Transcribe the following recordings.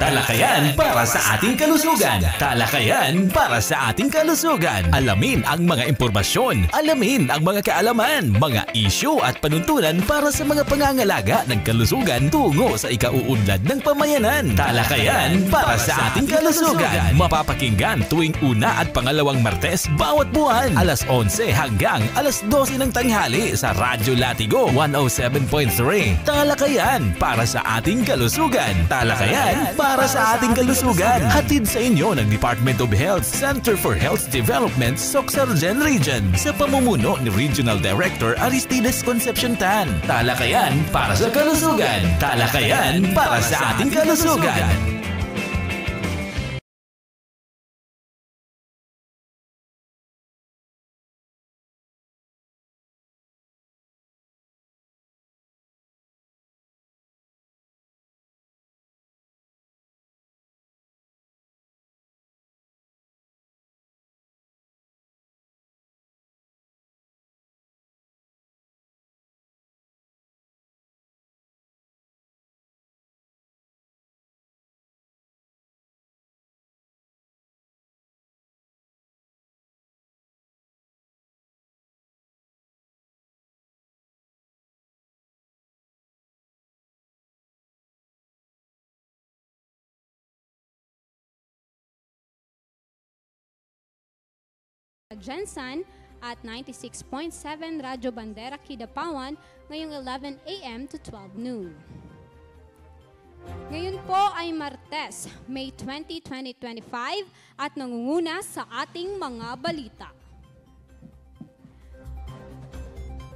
Talakayan para sa ating kalusugan. Talakayan para sa ating kalusugan. Alamin ang mga impormasyon, alamin ang mga kaalaman, mga isyu at panuntunan para sa mga pangangalaga ng kalusugan tungo sa ikauunlad ng pamayanan. Talakayan para sa ating kalusugan. Mapapakinggan tuwing una at pangalawang Martes bawat buwan, alas 11 hanggang alas 12 ng tanghali sa Radyo Latigo 107.3. Talakayan para sa ating kalusugan. Talakayan para sa ating kalusugan. Hatid sa inyo ng Department of Health, Center for Health Development, Sorsogon Region sa pamumuno ni Regional Director Aristides Concepcion Tan. Talakayan para sa kalusugan. Talakayan para sa ating kalusugan. Jensen at 96.7 Radyo Bandera Kidapawan ngayong 11 a.m. to 12 noon. Ngayon po ay Martes, May 20, 2025 at nangunguna sa ating mga balita.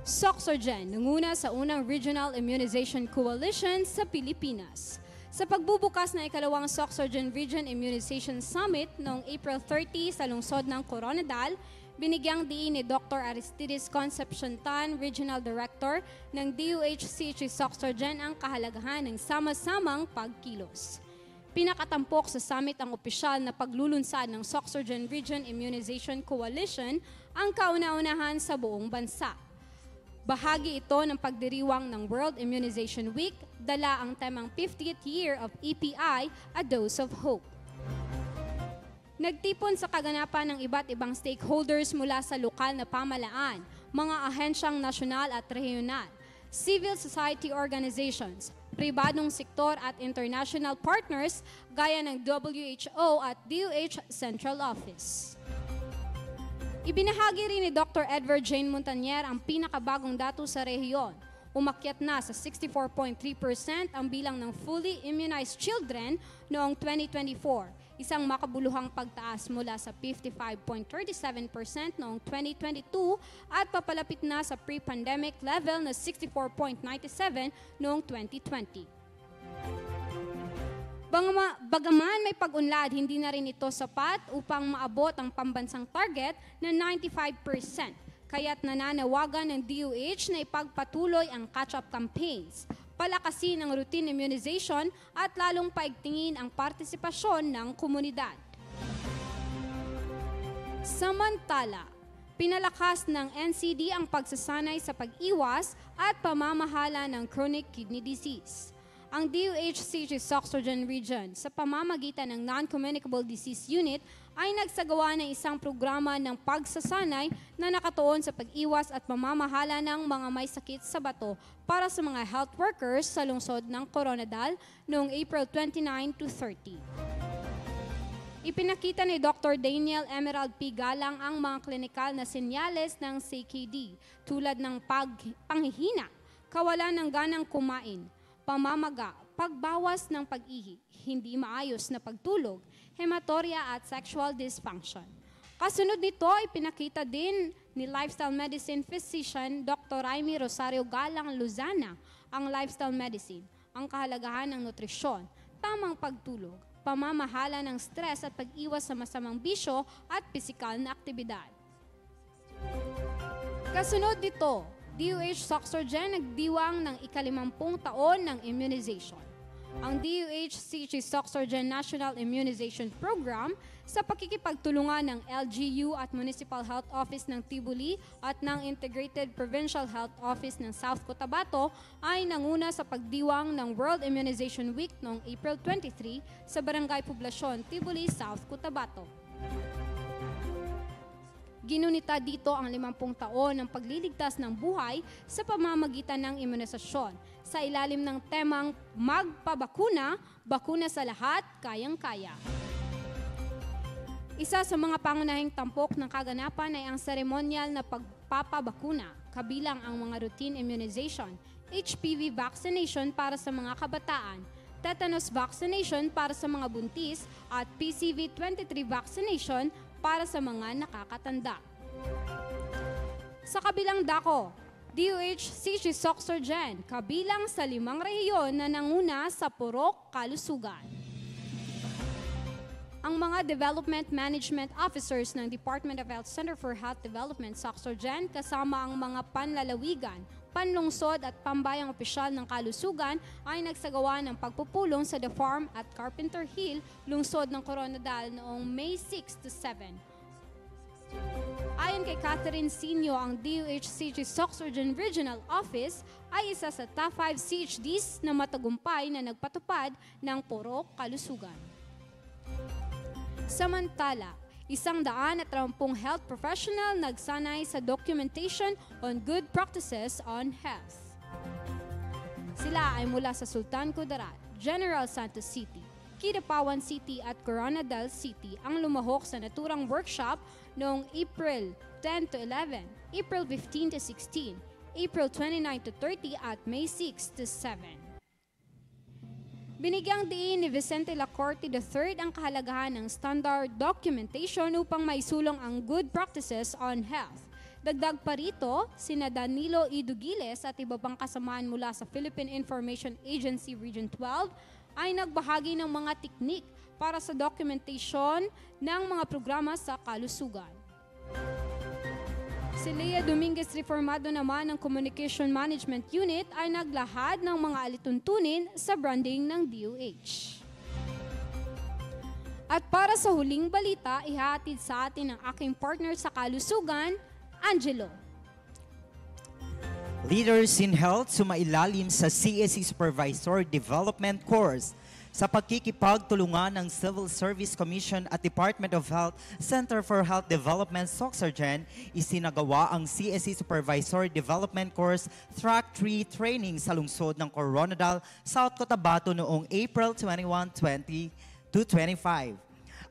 Sorsogon nanguna sa unang Regional Immunization Coalition sa Pilipinas. Sa pagbubukas na ikalawang Sorsogon Region Immunization Summit noong April 30 sa lungsod ng Coronadal, binigyang diin ni Dr. Aristides Concepcion Tan, Regional Director ng DOH-CHI Sorsogon ang kahalagahan ng sama-samang pagkilos. Pinakatampok sa summit ang opisyal na paglulunsad ng Sorsogon Region Immunization Coalition ang kauna-unahan sa buong bansa. Bahagi ito ng pagdiriwang ng World Immunization Week, dala ang temang 50th year of EPI, A Dose of Hope. Nagtipon sa kaganapan ng iba't ibang stakeholders mula sa lokal na pamalaan, mga ahensyang nasyonal at regional, civil society organizations, pribadong sektor at international partners gaya ng WHO at DOH Central Office. Ibinahagi rin ni Dr. Edward Jane Montanier ang pinakabagong datos sa rehiyon. Umakyat na sa 64.3% ang bilang ng fully immunized children noong 2024, isang makabuluhang pagtaas mula sa 55.37% noong 2022 at papalapit na sa pre-pandemic level na 64.97 noong 2020. Bagaman may pag-unlad, hindi na rin ito sapat upang maabot ang pambansang target na 95%. Kaya't nananawagan ng DOH na ipagpatuloy ang catch-up campaigns, palakasin ang routine immunization at lalong paigtingin ang partisipasyon ng komunidad. Samantala, pinalakas ng NCD ang pagsasanay sa pag-iwas at pamamahala ng chronic kidney disease. Ang DOH-CHI Sorsogon Region sa pamamagitan ng Non-Communicable Disease Unit ay nagsagawa ng isang programa ng pagsasanay na nakatuon sa pag-iwas at pamamahala ng mga may sakit sa bato para sa mga health workers sa lungsod ng Coronadal noong April 29 to 30. Ipinakita ni Dr. Daniel Emerald P. Galang ang mga klinikal na senyales ng CKD tulad ng panghihina, kawalan ng ganang kumain, pamamaga, pagbawas ng pag-ihi, hindi maayos na pagtulog, hematuria at sexual dysfunction. Kasunod nito, ipinakita din ni lifestyle medicine physician Dr. Raimi Rosario Galang Luzana ang lifestyle medicine, ang kahalagahan ng nutrisyon, tamang pagtulog, pamamahala ng stress at pag-iwas sa masamang bisyo at pisikal na aktibidad. Kasunod nito, DOH Sorsogon nagdiwang ng ika-50 taon ng immunization. ang DOH-CG Soxorgen National Immunization Program sa pakikipagtulungan ng LGU at Municipal Health Office ng Tibuli at ng Integrated Provincial Health Office ng South Cotabato ay nanguna sa pagdiwang ng World Immunization Week noong April 23 sa Barangay Poblasyon, Tibuli, South Cotabato. Ginunita dito ang 50 taon ng pagliligtas ng buhay sa pamamagitan ng imunisasyon sa ilalim ng temang Magpabakuna, Bakuna sa Lahat, Kayang-Kaya. Isa sa mga pangunahing tampok ng kaganapan ay ang seremonyal na pagpapabakuna, kabilang ang mga routine immunization, HPV vaccination para sa mga kabataan, tetanus vaccination para sa mga buntis at PCV23 vaccination para sa mga nakakatanda. Sa kabilang dako, DOH-CG Soxorgen, kabilang sa 5 rehiyon na nanguna sa Purok, Kalusugan. Ang mga Development Management Officers ng Department of Health Center for Health Development, Soxorgen, kasama ang mga panlalawigan, panlungsod at pambayang opisyal ng kalusugan ay nagsagawa ng pagpupulong sa The Farm at Carpenter Hill, lungsod ng Coronadal noong May 6 to 7. Ayon kay Catherine Sinio, ang DOH-CG Soxorgen Regional Office ay isa sa top 5 CHDs na matagumpay na nagpatupad ng Purok Kalusugan. Samantala, 130 health professional nagsanay sa documentation on good practices on health. Sila ay mula sa Sultan Kudarat, General Santos City, Kidapawan City at Coronadal City ang lumahok sa naturang workshop noong April 10 to 11, April 15 to 16, April 29 to 30 at May 6 to 7. Binigyang diin ni Vicente Lacorte III ang kahalagahan ng standard documentation upang maisulong ang good practices on health. Dagdag pa rito, sina Danilo E. Dugiles at iba pang kasamaan mula sa Philippine Information Agency Region 12 ay nagbahagi ng mga teknik para sa documentation ng mga programa sa kalusugan. Si Lea Dominguez Reformado naman ng Communication Management Unit ay naglahad ng mga alituntunin sa branding ng DOH. At para sa huling balita, ihatid sa atin ang aking partner sa kalusugan, Angelo. Leaders in Health sumailalim sa CSE Supervisor Development Course sa pagkikipagtulungan ng Civil Service Commission at Department of Health Center for Health Development Soxorgen, isinagawa ang CSE Supervisor Development Course Track 3 Training sa lungsod ng Coronadal, South Cotabato noong April 21, 2025.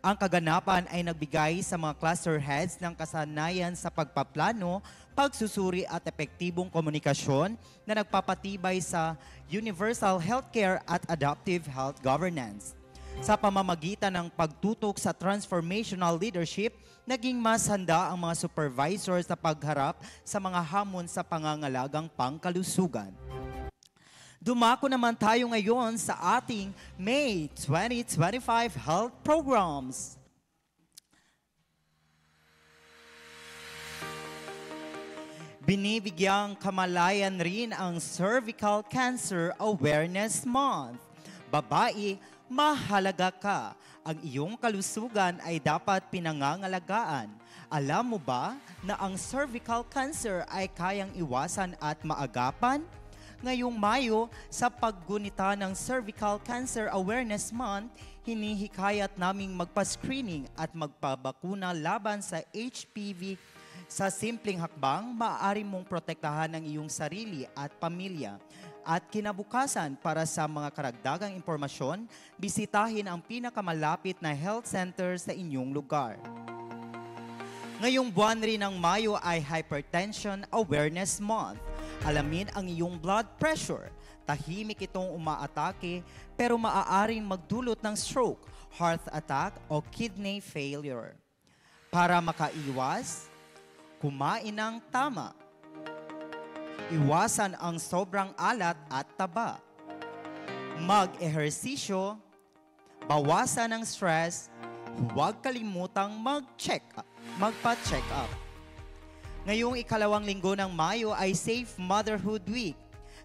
Ang kaganapan ay nagbigay sa mga cluster heads ng kasanayan sa pagpaplano, pagsusuri at epektibong komunikasyon na nagpapatibay sa universal healthcare at adaptive health governance. Sa pamamagitan ng pagtutok sa transformational leadership, naging mas handa ang mga supervisors sa pagharap sa mga hamon sa pangangalagang pangkalusugan. Dumako naman tayo ngayon sa ating May 2025 health programs. Binibigyang kamalayan rin ang Cervical Cancer Awareness Month. Babae, mahalaga ka. Ang iyong kalusugan ay dapat pinangangalagaan. Alam mo ba na ang cervical cancer ay kayang iwasan at maagapan? Ngayong Mayo, sa paggunita ng Cervical Cancer Awareness Month, hinihikayat naming magpa-screening at magpabakuna laban sa HPV. Sa simpleng hakbang, maaari mong protektahan ang iyong sarili at pamilya. At kinabukasan, para sa mga karagdagang impormasyon, bisitahin ang pinakamalapit na health center sa inyong lugar. Ngayong buwan rin ng Mayo ay Hypertension Awareness Month. Alamin ang iyong blood pressure. Tahimik itong umaatake pero maaaring magdulot ng stroke, heart attack o kidney failure. Para makaiwas, kumain ng tama. Iwasan ang sobrang alat at taba. Mag-ehersisyo, bawasan ang stress, huwag kalimutang magpa-check up. Ngayong ikalawang linggo ng Mayo ay Safe Motherhood Week.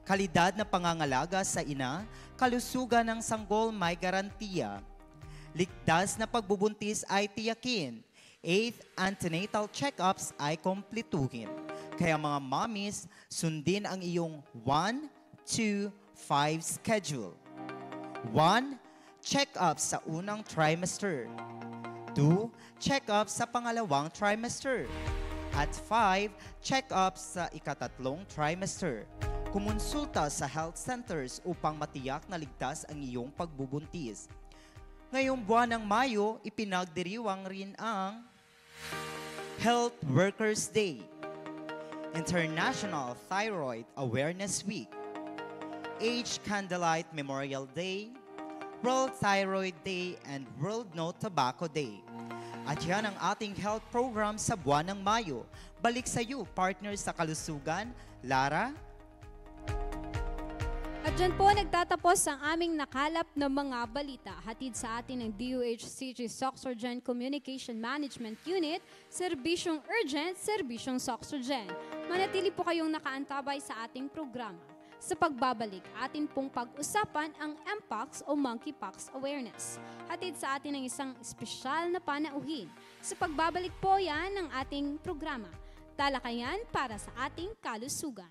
kalidad na pangangalaga sa ina, kalusugan ng sanggol may garantiya. Ligtas na pagbubuntis ay tiyakin. 8th antenatal check-ups ay kompletuhin. Kaya mga mommies, sundin ang iyong 1, 2, 5 schedule. 1. Check-up sa unang trimester. 2. Check-up sa pangalawang trimester. At 5. Check-up sa ikatatlong trimester. Kumonsulta sa health centers upang matiyak na ligtas ang iyong pagbubuntis. Ngayong buwan ng Mayo, ipinagdiriwang rin ang Health Workers Day, International Thyroid Awareness Week, Age Candlelight Memorial Day, World Thyroid Day, and World No Tobacco Day. At yan ang ating health program sa buwan ng Mayo. Balik sa iyo, partner sa kalusugan, Lara. At dyan po nagtatapos ang aming nakalap na mga balita. Hatid sa atin ng DOH-CG Soxorgen Communication Management Unit, Serbisyong Urgent, Serbisyong Soxorgen. Manatili po kayong nakaantabay sa ating programa. Sa pagbabalik, atin pong pag-usapan ang Mpox o Monkeypox Awareness. Hatid sa atin ng isang espesyal na panauhin. Sa pagbabalik po yan ng ating programa. Talakayan para sa ating kalusugan.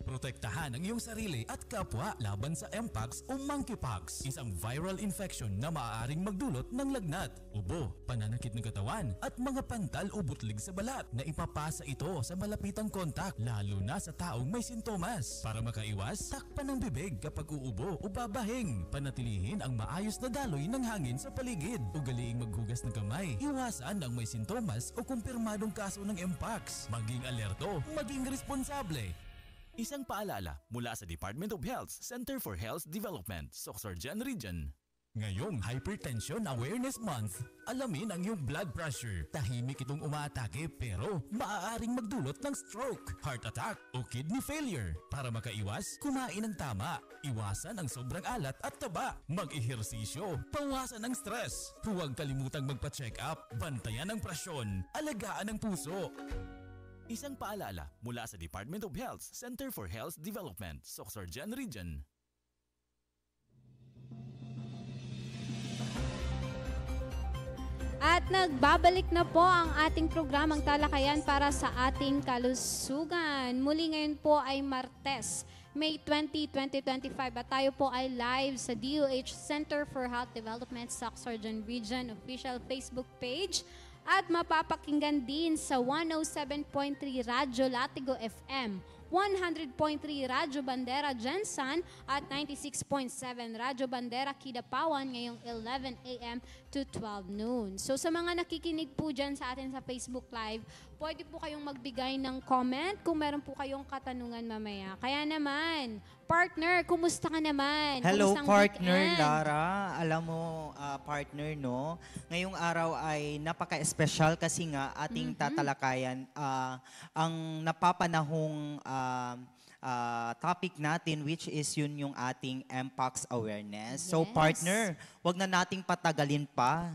Protektahan ang iyong sarili at kapwa laban sa Mpox o Monkeypox, isang viral infection na maaaring magdulot ng lagnat, ubo, pananakit ng katawan at mga pantal o butlig sa balat na ipapasa ito sa malapitang kontak, lalo na sa taong may sintomas. Para makaiwas, takpan ang bibig kapag uubo o babahing. Panatilihin ang maayos na daloy ng hangin sa paligid. Ugaliing maghugas ng kamay. Iwasan ang may sintomas o kumpirmadong kaso ng Mpox. Maging alerto, maging responsable. Isang paalala mula sa Department of Health, Center for Health Development, Soxorgen Region. Ngayong Hypertension Awareness Month, alamin ang iyong blood pressure. Tahimik itong umaatake pero maaaring magdulot ng stroke, heart attack o kidney failure. Para makaiwas, kumain ng tama, iwasan ang sobrang alat at taba, mag-ehersisyo, bawasan ang stress. Huwag kalimutang magpa-check up, bantayan ang presyon, alagaan ang puso. Isang paalala mula sa Department of Health, Center for Health Development, Soxorgen Region. At nagbabalik na po ang ating programang talakayan para sa ating kalusugan. Muli ngayon po ay Martes, May 20, 2025 at tayo po ay live sa DOH Center for Health Development, Soxorgen Region official Facebook page. At mapapakinggan din sa 107.3 Radyo Latigo FM, 100.3 Radyo Bandera Jensan at 96.7 Radyo Bandera Kidapawan ngayong 11 a.m. to 12 noon. So sa mga nakikinig po dyan sa atin sa Facebook Live, pwede po kayong magbigay ng comment kung meron po kayong katanungan mamaya. Kaya naman, partner, kumusta ka naman? Hello, Kumustang partner weekend? Lara. Alam mo, partner, no? Ngayong araw ay napaka-espesyal kasi nga ating tatalakayan ang napapanahong topic natin, which is yun yung ating Mpox awareness. So, Yes. partner, wag na nating patagalin pa.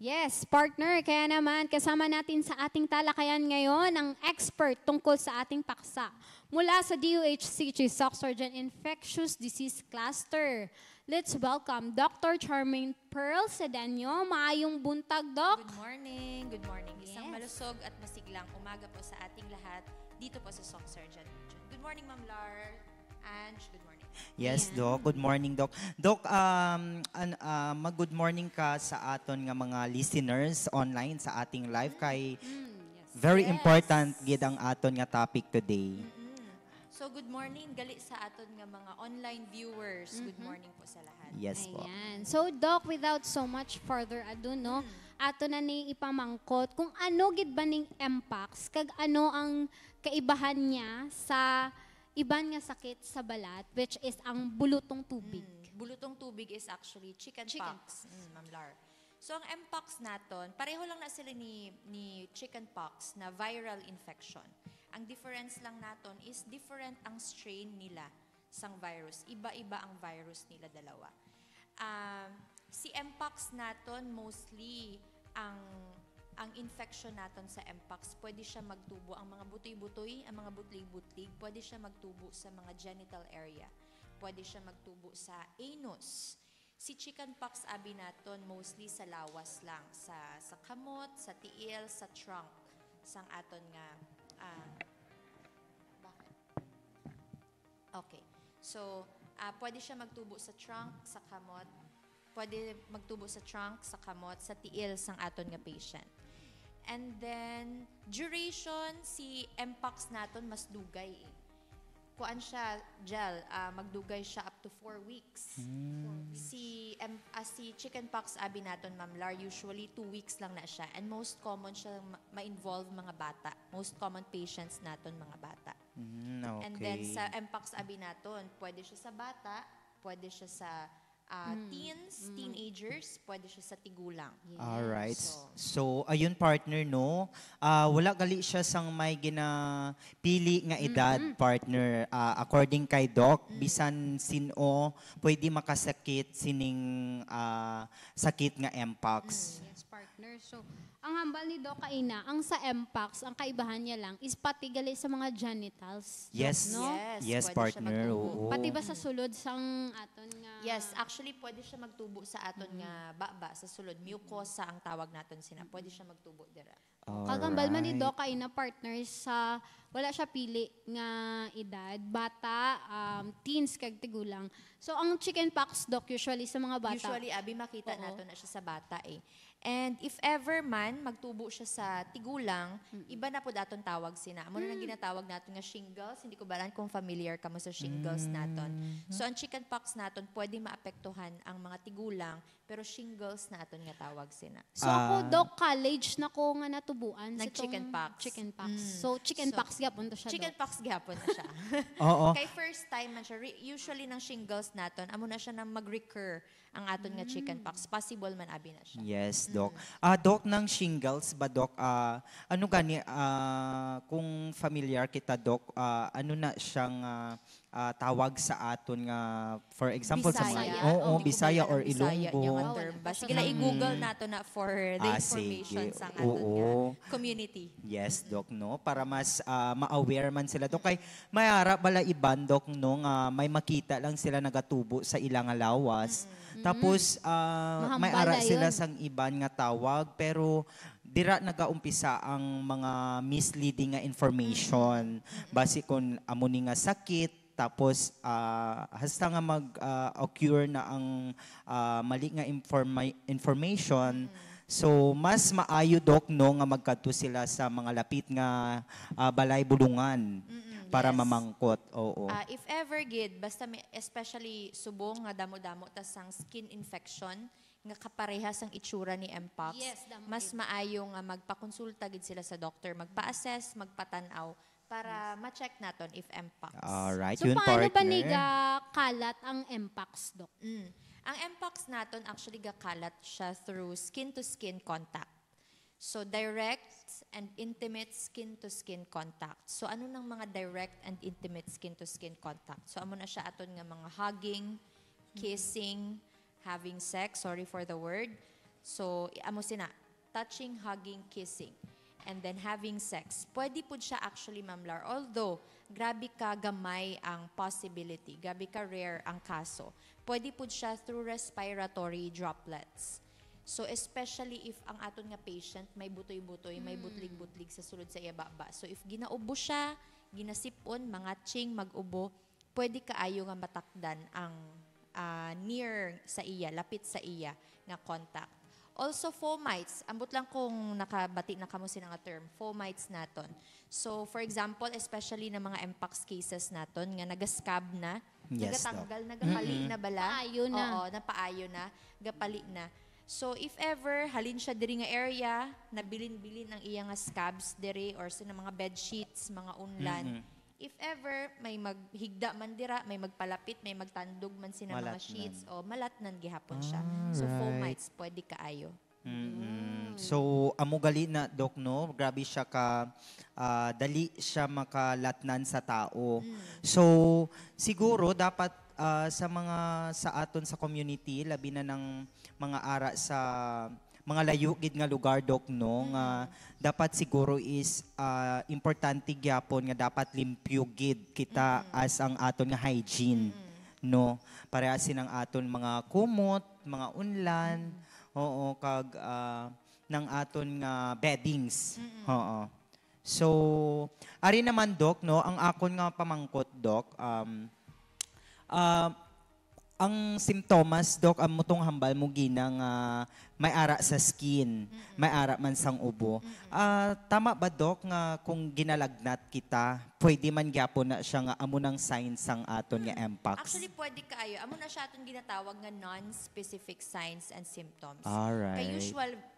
Yes, partner. Kaya naman, kasama natin sa ating talakayan ngayon ang expert tungkol sa ating paksa. Mula sa DOH-CG Soxorgen Infectious Disease Cluster. Let's welcome Dr. Charmaine Pearl Sedanyo. Maayong buntag, Doc. Good morning, good morning. Isang Yes. malusog at masiglang umaga po sa ating lahat dito po sa Soxorgen Region. Good morning, Ma'am Lar. Ange, good morning. Yes, Ayan. Doc. Good morning, Doc. Doc, mag-good morning ka sa aton nga mga listeners online sa ating live kay Yes. very Yes. important gid ang aton nga topic today. So, good morning. Gali sa aton nga mga online viewers. Good morning po sa lahat. Yes po. Ayan. So, Doc, without so much further ado, no, ato na ni ipamangkot kung ano gid ba ning Mpox, kag ano ang kaibahan niya sa iban nga sakit sa balat, which is ang bulutong tubig. Bulutong tubig is actually chickenpox, Ma'am Lar. So, ang Mpox naton, pareho lang na sila ni chickenpox na viral infection. Ang difference lang naton is different ang strain nila sang virus. Iba-iba ang virus nila dalawa. Si Mpox naton mostly ang ang infection naton sa mpox, pwede siya magtubo. Ang mga butoy-butoy, ang mga butlig-butlig, pwede siya magtubo sa mga genital area. Pwede siya magtubo sa anus. Si chickenpox abi naton mostly sa lawas lang, sa kamot, sa tiil, sa trunk, sang aton nga bakit? Okay. So, pwede siya magtubo sa trunk, sa kamot, pwede magtubo sa trunk, sa kamot, sa tiil sang aton nga patient. And then, duration, si mpox naton mas dugay eh. Kuan siya, gel, magdugay siya up to 4 weeks. Si chickenpox abi naton, Ma'am Lar, usually 2 weeks lang na siya. And most common siya ma-involve mga bata. Most common patients naton mga bata. Okay. And then sa mpox abi naton, pwede siya sa bata, pwede siya sa teens, teenagers, pwede siya sa tigulang. Alright. So, ayun partner, no? Wala gali siya sang may ginapili nga edad, partner. According kay Doc, bisan sino pwede makasakit sining sakit nga mpox. Yes, partner. So, ang hambal ni Doc Kaina, ang sa mpox, ang kaibahan niya lang is pati gali sa mga genitals. Yes. No? Yes, pwede siya partner. magtubo. Oo. Pati ba sa sulod sang aton nga... Yes, actually pwede siya magtubo sa aton nga baba sa sulod, mucosa ang tawag naton sina. Pwede siya magtubo dira. Kagambal man ni Doc Kaina, partners, sa wala siya pili nga edad, bata, teens kag tigulang. So ang chickenpox, Doc, usually sa mga bata. Usually abi makita Oo. nato na siya sa bata eh. And if ever man magtubo siya sa tigulang, iba na po daton tawag sina. Amo na ginatawag naton nga shingles. Hindi ko balan kung familiar ka mo sa shingles naton. So ang chickenpox naton pwede maapektuhan ang mga tigulang, pero shingles naton nga tawag sina. So ako, Doc, college na ko nga natubuan. sa tong Nag-chickenpox. Chickenpox. So chickenpox gyapon to siya, Doc. Chickenpox gihapon na siya. Oo. Kay first time man siya, usually ng shingles naton, amo na siya na mag-recur ang aton nga chickenpox. Possible man abi na siya. Yes, Doc. Doc, ng shingles ba, Doc? Ano gani, kung familiar kita, Doc, ano na siyang tawag sa aton nga, for example, sa mga... Bisaya. Oo, Hindi ko Bisaya ba or alam Bisaya Ilonggo. niya nga term ba? Sige lang, i-google nato na for the information sige. sa aton Oo. nga community. Yes, Doc, no? Para mas ma-aware man sila, Doc. Kay mayara bala iban, Doc, no? May makita lang sila nagatubo sa ilang lawas. Tapos, may Mahambal ara na sila yun. sang iban nga tawag, pero dira nagaumpisa ang mga misleading nga information. Base kung amo ni nga sakit, tapos hasta nga mag-occur na ang mali nga information. So, mas maayo, Doc, no, nga magkadto sila sa mga lapit nga balay bulungan para yes. mamangkot. Oo. If ever gid, basta may, especially subong nga damo-damo tas ang skin infection, nga kaparehas ang itsura ni mpox, Yes, damo mas maayo nga magpakonsulta gid sila sa doctor, magpa-assess, magpatanaw para ma-check naton if mpox. Alright, So yun, paano ba partner. niga kalat ang mpox, Doc? Ang mpox naton actually gakalat siya through skin-to-skin contact. So direct and intimate skin-to-skin contact. So ano nang mga direct and intimate skin-to-skin contact? So amo na siya aton nga mga hugging, kissing, having sex, sorry for the word. So amo sina, touching, hugging, kissing, and then having sex. Pwede po siya actually, Ma'am Lar, although grabe ka gamay ang possibility, grabe ka rare ang kaso. Pwede po siya through respiratory droplets. So especially if ang aton nga patient may butoy-butoy, may butlig-butlig sa sulod sa iya baba. So if ginaubo siya, ginasipon, mangatching, mag-ubo, pwede kaayo nga matakdan ang near sa iya, lapit sa iya nga contact. Also fomites, ambot lang kung nakabati na kamo sina nga term, fomites naton. So for example, especially na mga mpox cases naton nga nagascab na, Yes, nagatanggal, nagapali na bala. Paayo na. Oo, napaayo na, gapali na. So if ever halin siya diri nga area, nabilin-bilin ang iya nga scabs diri or sa mga bed sheets, mga unlan. If ever may maghigda man dira, may magpalapit, may magtandog man sina mga Malatnan. sheets o malatnan gihapon siya. So fomites pwede kaayo. So, amo gali na, Doc, no? Grabe siya dali siya makalatnan sa tao. So, siguro dapat sa aton sa community, labi na ng mga ara sa mga layo gid nga lugar dok no nga dapat siguro is importante gyapon nga dapat limpyo gid kita as ang aton nga hygiene no parehas ang aton mga kumot, mga unlan, oo kag ng aton nga beddings. Oo. So, ari naman dok no ang akon nga pamangkot dok ang simptomas, Dok, ang mutong hambal mo ginang may ara sa skin, may ara man sang ubo. Tama ba, Dok, nga kung ginalagnat kita, pwede man gyapon na siya nga amo ng signs sang aton nga Mpox? Actually, pwede kaayo. Amo na siya atong ginatawag nga non-specific signs and symptoms. Alright. Kaya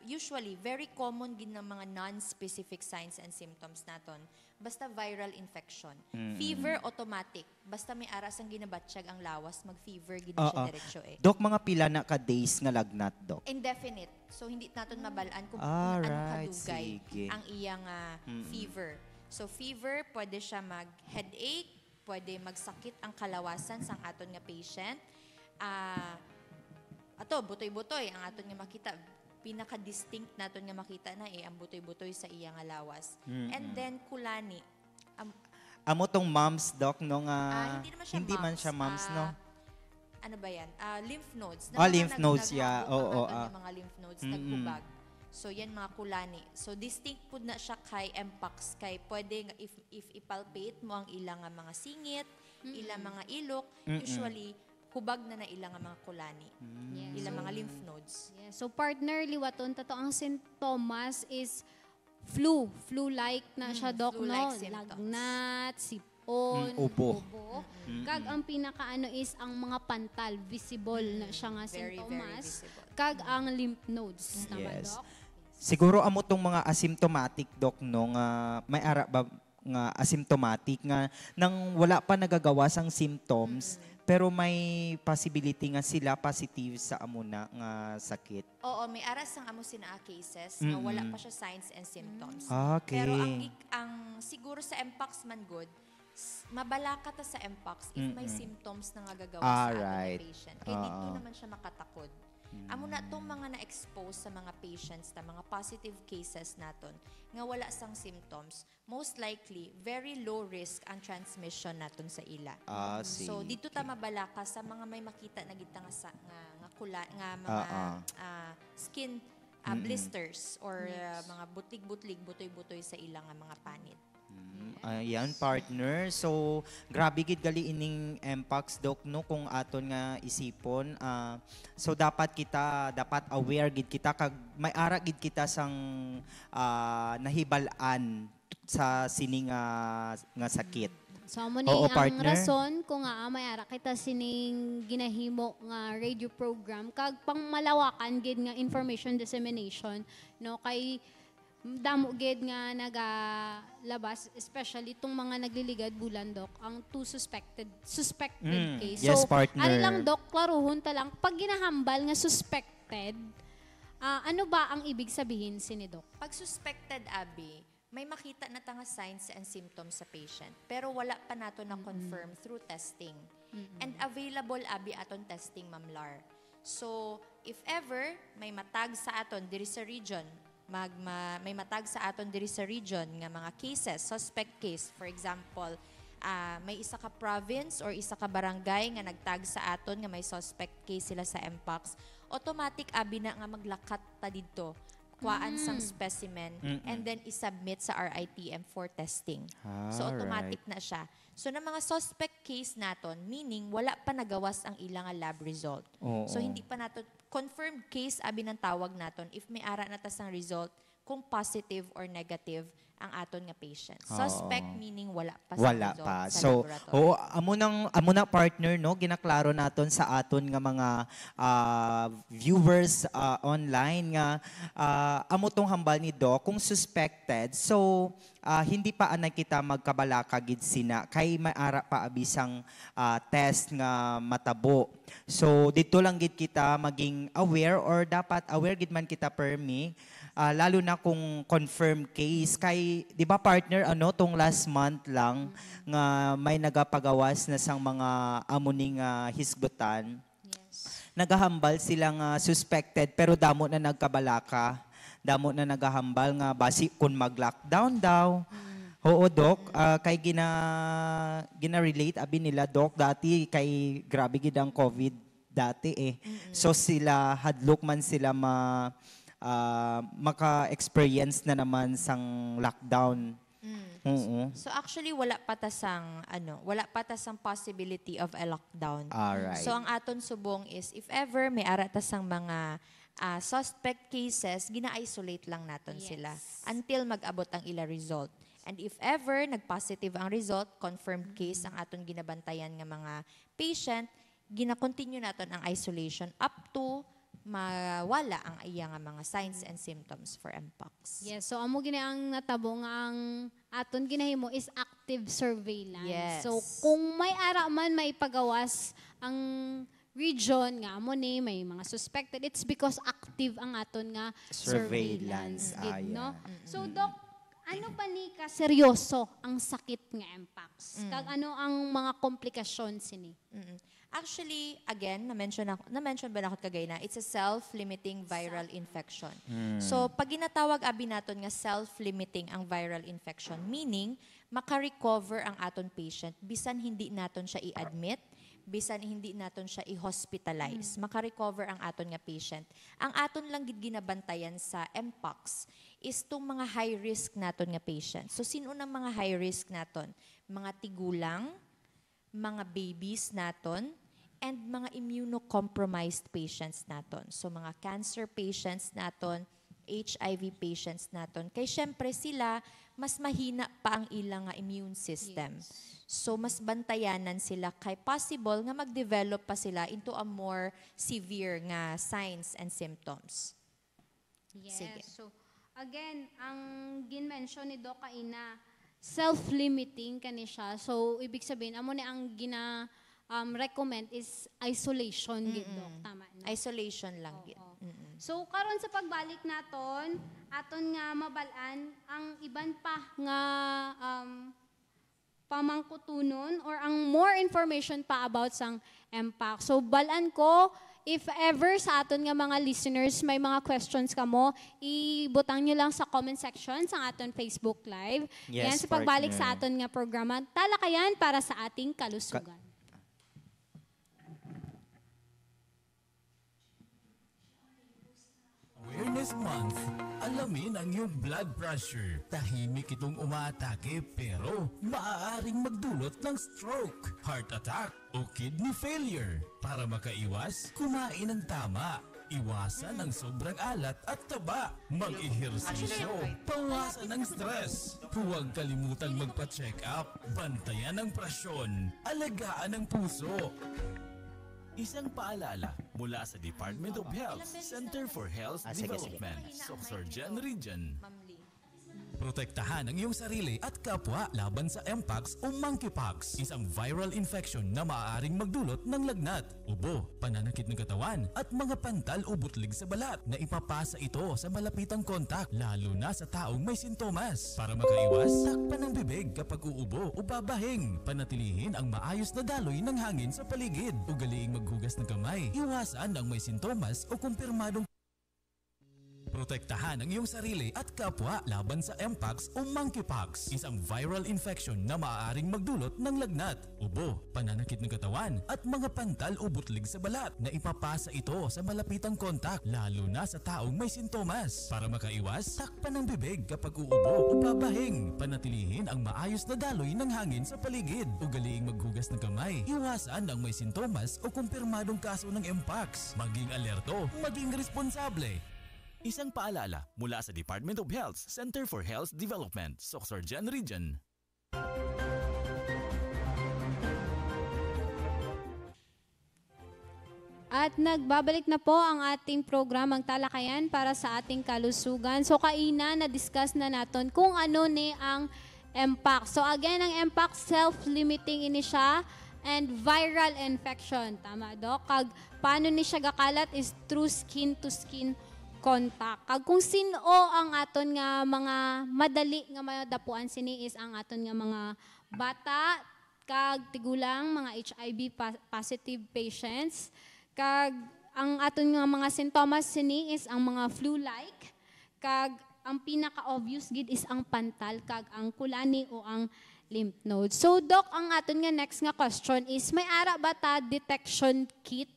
usually, very common gin ng mga non-specific signs and symptoms naton. Basta viral infection. Fever, automatic. Basta may aras ang ginabatsyag ang lawas, mag-fever, gid siya diretsyo eh. Dok, mga pila na ka days nga lagnat, Dok? Indefinite. So, hindi natin mabalaan kung Alright, anong kadugay sige. ang iyang fever. So, fever, pwede siya mag-headache, pwede magsakit ang kalawasan sang aton nga patient. Ato, butoy-butoy ang aton nga makita. Pinaka-distinct naton nga makita na ang butoy-butoy sa iyang lawas. And then, kulani. Amo tong moms, Dok, no nga Hindi naman siya moms, no? Ano ba yan? Lymph nodes. Lymph nodes, yeah. Oo. Mga lymph nodes, naghubag. So, yan mga kulani. So, distinct po na siya kay Mpox. Kay pwede, if ipalpate mo ang ilang mga singit, ilang mga ilok, usually, hubag na ilang mga kulani. Yes. Ilang mga lymph nodes. Yeah. So partner, liwaton, tato ang sintomas is flu. Flu-like na siya, Dok, flu-like no? symptoms. Lagnat, sipon, ubo. Kag ang pinakaano is ang mga pantal, visible na siya nga Very, very sintomas. visible. Kag ang lymph nodes naman, Yes. Dok. Siguro amo tong mga asymptomatic, Dok, no nga may ara ba nga asymptomatic nga nang wala pa nagagawas ang symptoms pero may possibility nga sila positive sa amuna nga sakit. Oo, may aras ang amo sinaa cases na wala pa siya signs and symptoms. Okay. Pero ang siguro sa Mpox man good, mabalaka ta sa Mpox if may symptoms na nagagawa sa Alright. ating patient. Kaya dito naman siya makatakod. Amo na itong mga na-expose sa mga patients na mga positive cases naton nga wala sang symptoms, most likely, very low risk ang transmission naton sa ila. So, dito ta mabalaka sa mga may makita na kita nga mga skin blisters or mga butlig-butlig, butoy-butoy sa ilang mga panit. Ayan, partner. So, grabe gid gali ining Mpox, Dok, no, kung aton nga isipon. So, dapat aware gid kita kag may ara gid kita sang nahibal-an sa sining nga sakit. So, amo ni Oo, ang partner. rason kung nga may ara kita sining ginahimo nga radio program kag pangmalawakan gid nga information dissemination, no, kay damo gid nga nagalabas, especially itong mga nagliligad bulan, Dok, ang two suspected case. Yes, so, partner. ano lang, Dok, klaruhon ta lang, pag ginahambal nga suspected, ano ba ang ibig sabihin sini Dok? Pag suspected, Abi, may makita na nga signs and symptoms sa patient, pero wala pa nato na confirm through testing. And available, Abi, aton testing, Ma'am Lar. So, if ever may matag sa aton diri sa region, may matag sa aton diri sa region nga mga cases, suspect case, for example, may isa ka province or isa ka barangay nga nagtag sa aton nga may suspect case sila sa Mpox, automatic abi na nga maglakat ta didto, kuhaan sang specimen and then isubmit sa RITM for testing. So automatic na siya. So na mga suspect case naton, meaning wala pa nagawas ang ilang lab result. So hindi pa nato confirmed case abi ng tawag naton if may ara na tas ang result kung positive or negative ang aton nga patient. Suspect meaning wala pa sa Wala result pa. sa So, laboratory. amo na partner, no, ginaklaro naton sa aton nga mga viewers online nga amo tong hambal ni Doc kung suspected. So, hindi pa anay kita magkabalaka gid sina kay may ara pa abisang test nga matabo. So, dito lang gid kita maging aware or dapat aware gid man kita permi. Lalo na kung confirmed case kay 'di ba partner tong last month lang nga may nagapagawas na sang mga amuning hisgutan. Yes. nagahambal sila nga suspected pero damo na nagkabalaka. Damo na nagahambal nga basi kung mag-lockdown daw. Oo, Doc. Kay gina-relate abi nila, Doc, dati kay grabe gid ang COVID dati eh. So sila, hadlok man sila maka-experience na naman sang lockdown. Oo. So actually wala pa tasang possibility of a lockdown. Alright. So ang aton subong is if ever may ara tasang mga suspect cases, gina-isolate lang naton sila until mag-abot ang ila result. And if ever nag-positive ang result, confirmed case ang aton ginabantayan nga mga patient, gina-continue naton ang isolation up to mawala ang iya nga mga signs and symptoms for Mpox. Yes, so amo gini ang natabo nga ang aton ginahimo is active surveillance. Yes. So kung may ara man may pagawas ang region nga amo ni may mga suspected, it's because active ang aton nga surveillance. Gid, no? So Doc, ano ba ni ka seryoso ang sakit nga Mpox? Kag ano ang mga komplikasyon sini? Actually, again, na-mention ba na ako kagay na, it's a self-limiting viral infection. So, pag ginatawag abi naton nga self-limiting ang viral infection, meaning, maka-recover ang aton patient, bisan hindi naton siya i-admit, bisan hindi naton siya i-hospitalize. Maka-recover ang aton nga patient. Ang aton lang gid ginabantayan sa Mpox is tong mga high-risk naton nga patient. So, sino ng mga high-risk naton? Mga tigulang, mga babies naton, and mga immunocompromised patients naton. So mga cancer patients naton, HIV patients naton. Kay syempre sila, mas mahina pa ang ilang immune system. So mas bantayanan sila kay possible nga mag-develop pa sila into a more severe nga signs and symptoms. Yes. Sige. So again, ang gin-mention ni Doc kaina, self-limiting kani siya. So ibig sabihin amo ni ang recommend is isolation gid, Doc. Tama, no? Isolation lang gid. So karon sa pagbalik naton, aton nga mabalaan ang iban pa nga pamangkutunon or ang more information pa about sang Mpox. So balaan ko, if ever sa aton nga mga listeners may mga questions kamo, ibutang nyo lang sa comment section sa aton Facebook Live. Yes, yan sa pagbalik partner. sa aton nga programa, talakayan para sa ating kalusugan. Awareness Month, alamin ang iyong blood pressure. Tahimik itong umaatake pero maaaring magdulot ng stroke, heart attack o kidney failure. Para makaiwas, kumain ng tama. Iwasan ang sobrang alat at taba. Mag-ehersisyo. Pawasan ang stress. Huwag kalimutang magpa-check up. Bantayan ang presyon. Alagaan ang puso. Isang paalala mula sa Department of Health, Center for Health Development, Sorsogon Region. Protektahan ang iyong sarili at kapwa laban sa Mpox o Monkeypox, isang viral infection na maaaring magdulot ng lagnat, ubo, pananakit ng katawan at mga pantal o butlig sa balat na ipapasa ito sa malapitang kontak lalo na sa taong may sintomas. Para makaiwas, takpan ang bibig kapag uubo o babahing. Panatilihin ang maayos na daloy ng hangin sa paligid. Ugaliing maghugas ng kamay. Iwasan ang may sintomas o kumpirmadong protektahan ang iyong sarili at kapwa laban sa Mpox o Monkeypox, isang viral infection na maaaring magdulot ng lagnat, ubo, pananakit ng katawan at mga pantal o butlig sa balat na ipapasa ito sa malapitang kontak lalo na sa taong may sintomas. Para makaiwas, takpan ang bibig kapag uubo o babahing. Panatilihin ang maayos na daloy ng hangin sa paligid. Ugaliing maghugas ng kamay. Iwasan ang may sintomas o kumpirmadong kaso ng Mpox. Maging alerto, maging responsable. Isang paalala mula sa Department of Health, Center for Health Development, Sorsogon Region. At nagbabalik na po ang ating programang talakayan para sa ating kalusugan. So kaina na-discuss na natin kung ano ni ang Mpox. So again, ang Mpox self-limiting ini siya and viral infection. Tama, Doc? Kag paano ni siya gakalat is through skin-to-skin contact. Kag kung sino ang aton nga mga madali nga madapuan sini is ang aton nga mga bata, kag tigulang, mga HIV positive patients, kag ang aton nga mga sintomas sini is ang mga flu-like, kag ang pinaka-obvious gid is ang pantal, kag ang kulani o ang lymph node. So, Doc, ang aton nga next nga question is, may ara ba ta detection kit?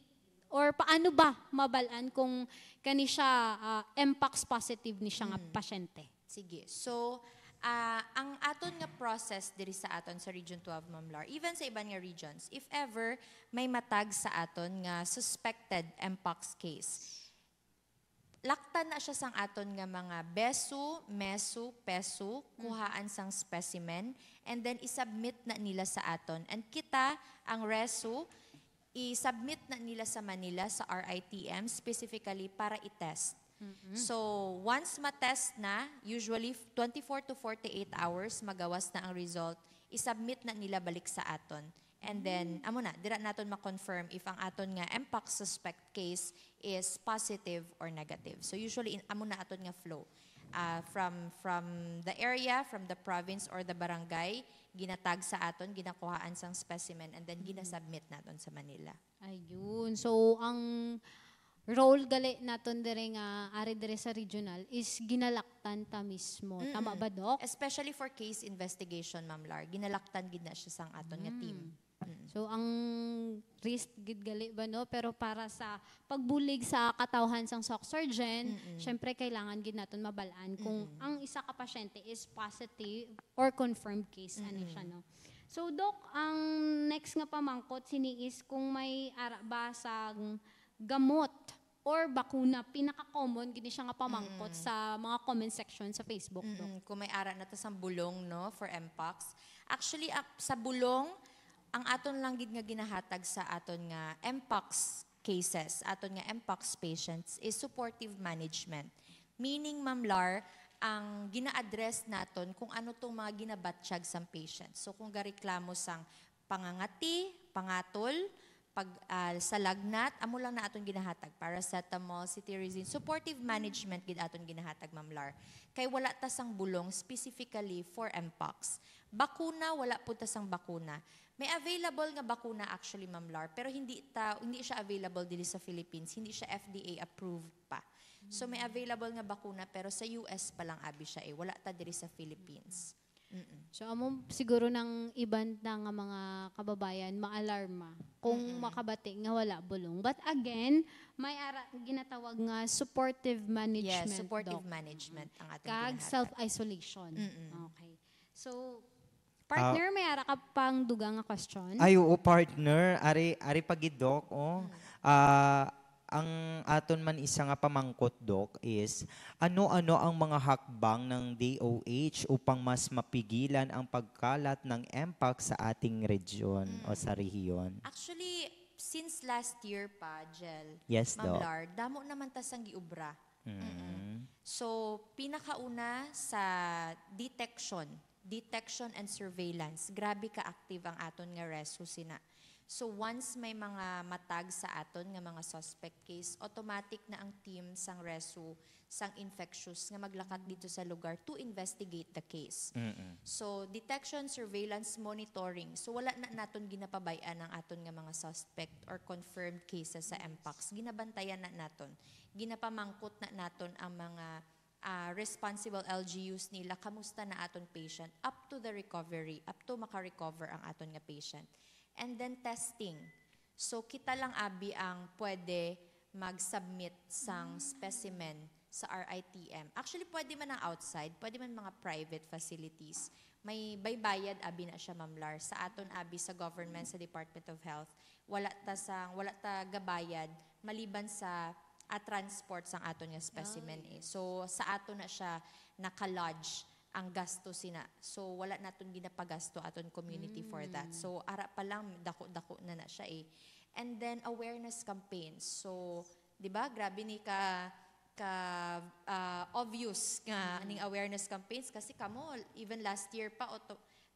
Or paano ba mabalaan kung kani siya mpox positive ni siya nga pasyente? Sige. So, ang aton nga process diri sa aton sa Region 12, Ma'am Lar, even sa iban nga regions, if ever may matag sa aton nga suspected mpox case, laktan na siya sang aton nga mga besu, mesu, pesu, kuhaan sang specimen, and then isubmit na nila sa aton. And kita, ang resu, isubmit na nila sa Manila, sa RITM, specifically para i-test. So, once ma-test na, usually 24 to 48 hours, magawas na ang result, isubmit na nila balik sa aton. And then, amo na, dira naton ma-confirm if ang aton nga mpox suspect case is positive or negative. So usually, amo na aton nga flow. From the area, from the province or the barangay, ginatag sa aton, ginakuhaan sang specimen, and then ginasubmit naton sa Manila. Ayun. So, ang role gali naton dire nga ari dire sa regional is ginalaktan ta mismo. Tama ba, Doc? Especially for case investigation, Ma'am Lar, ginalaktan gid na siya sang aton nga team. So, ang risk gid gali ba, no? Pero para sa pagbulig sa katawhan sang SOC surgeon, syempre kailangan gid naton mabalaan kung ang isa ka pasyente is positive or confirmed case ani siya, no? So, Doc, ang next nga pamangkot sini is kung may ara ba sa gamot or bakuna, pinaka-common gini siya nga pamangkot sa mga comment section sa Facebook, Doc. Kung may ara na ta sang bulong, no, for mpox. Actually, sa bulong, ang aton lang gid nga ginahatag sa aton nga mpox cases, aton nga mpox patients is supportive management. Meaning, Ma'am Lar, ang gina-address naton kung ano tong mga ginabatsyag sang patient. So kung gareklamo sang pangangati, pangatol, sa lagnat, amo lang na aton ginahatag, paracetamol, cetirizine, supportive management gid aton ginahatag, Ma'am Lar. Kay wala ta sang bulong specifically for mpox. Bakuna, wala po ta sang bakuna. May available nga bakuna actually, Ma'am Lar, pero hindi siya available dili sa Philippines, hindi siya FDA approved pa. So may available nga bakuna pero sa US pa lang abi siya wala ta diri sa Philippines. So, amo siguro ng iban na nga mga kababayan maalarma kung makabati nga wala bulong. But again, may ginatawag nga supportive management. Yes, supportive Doc. management ang ating Kag ginahatag. self-isolation. Okay. So, partner, may ara ka pang dugang nga question? Ay, oo, partner. Ari pagidok, oh. Ang aton man isa nga pamangkot, Doc, is ano-ano ang mga hakbang ng DOH upang mas mapigilan ang pagkalat ng mpox sa ating region o sa rehiyon? Actually, since last year pa, Jel, Yes, Ma'am Doc. Lar, damo naman ta sang giubra. So, pinakauna sa detection and surveillance, grabe ka-active ang aton nga resu sina. So once may mga matag sa aton nga mga suspect case, automatic na ang team sang resu, sang infectious nga maglakad dito sa lugar to investigate the case. So detection, surveillance, monitoring. So wala na naton ginapabayan ang aton nga mga suspect or confirmed cases sa mpox. Ginabantayan na naton. Ginapamangkot na naton ang mga responsible LGUs nila, kamusta na aton patient up to the recovery, up to maka-recover ang aton nga patient. And then testing. So kita lang abi ang pwede mag-submit sang specimen sa RITM. Actually, pwede man ang outside, pwede man mga private facilities. May baybayad abi na siya, Ma'am Lar. Sa aton abi sa government, sa Department of Health, wala ta gabayad maliban sa transport sang aton nga specimen. So sa aton na siya naka-lodge ang gasto sina. So wala naton ginapagasto aton community for that. So ara pa lang dako-dako na siya And then awareness campaigns. So 'di ba grabe ni ka obvious nga ning awareness campaigns kasi kamo even last year pa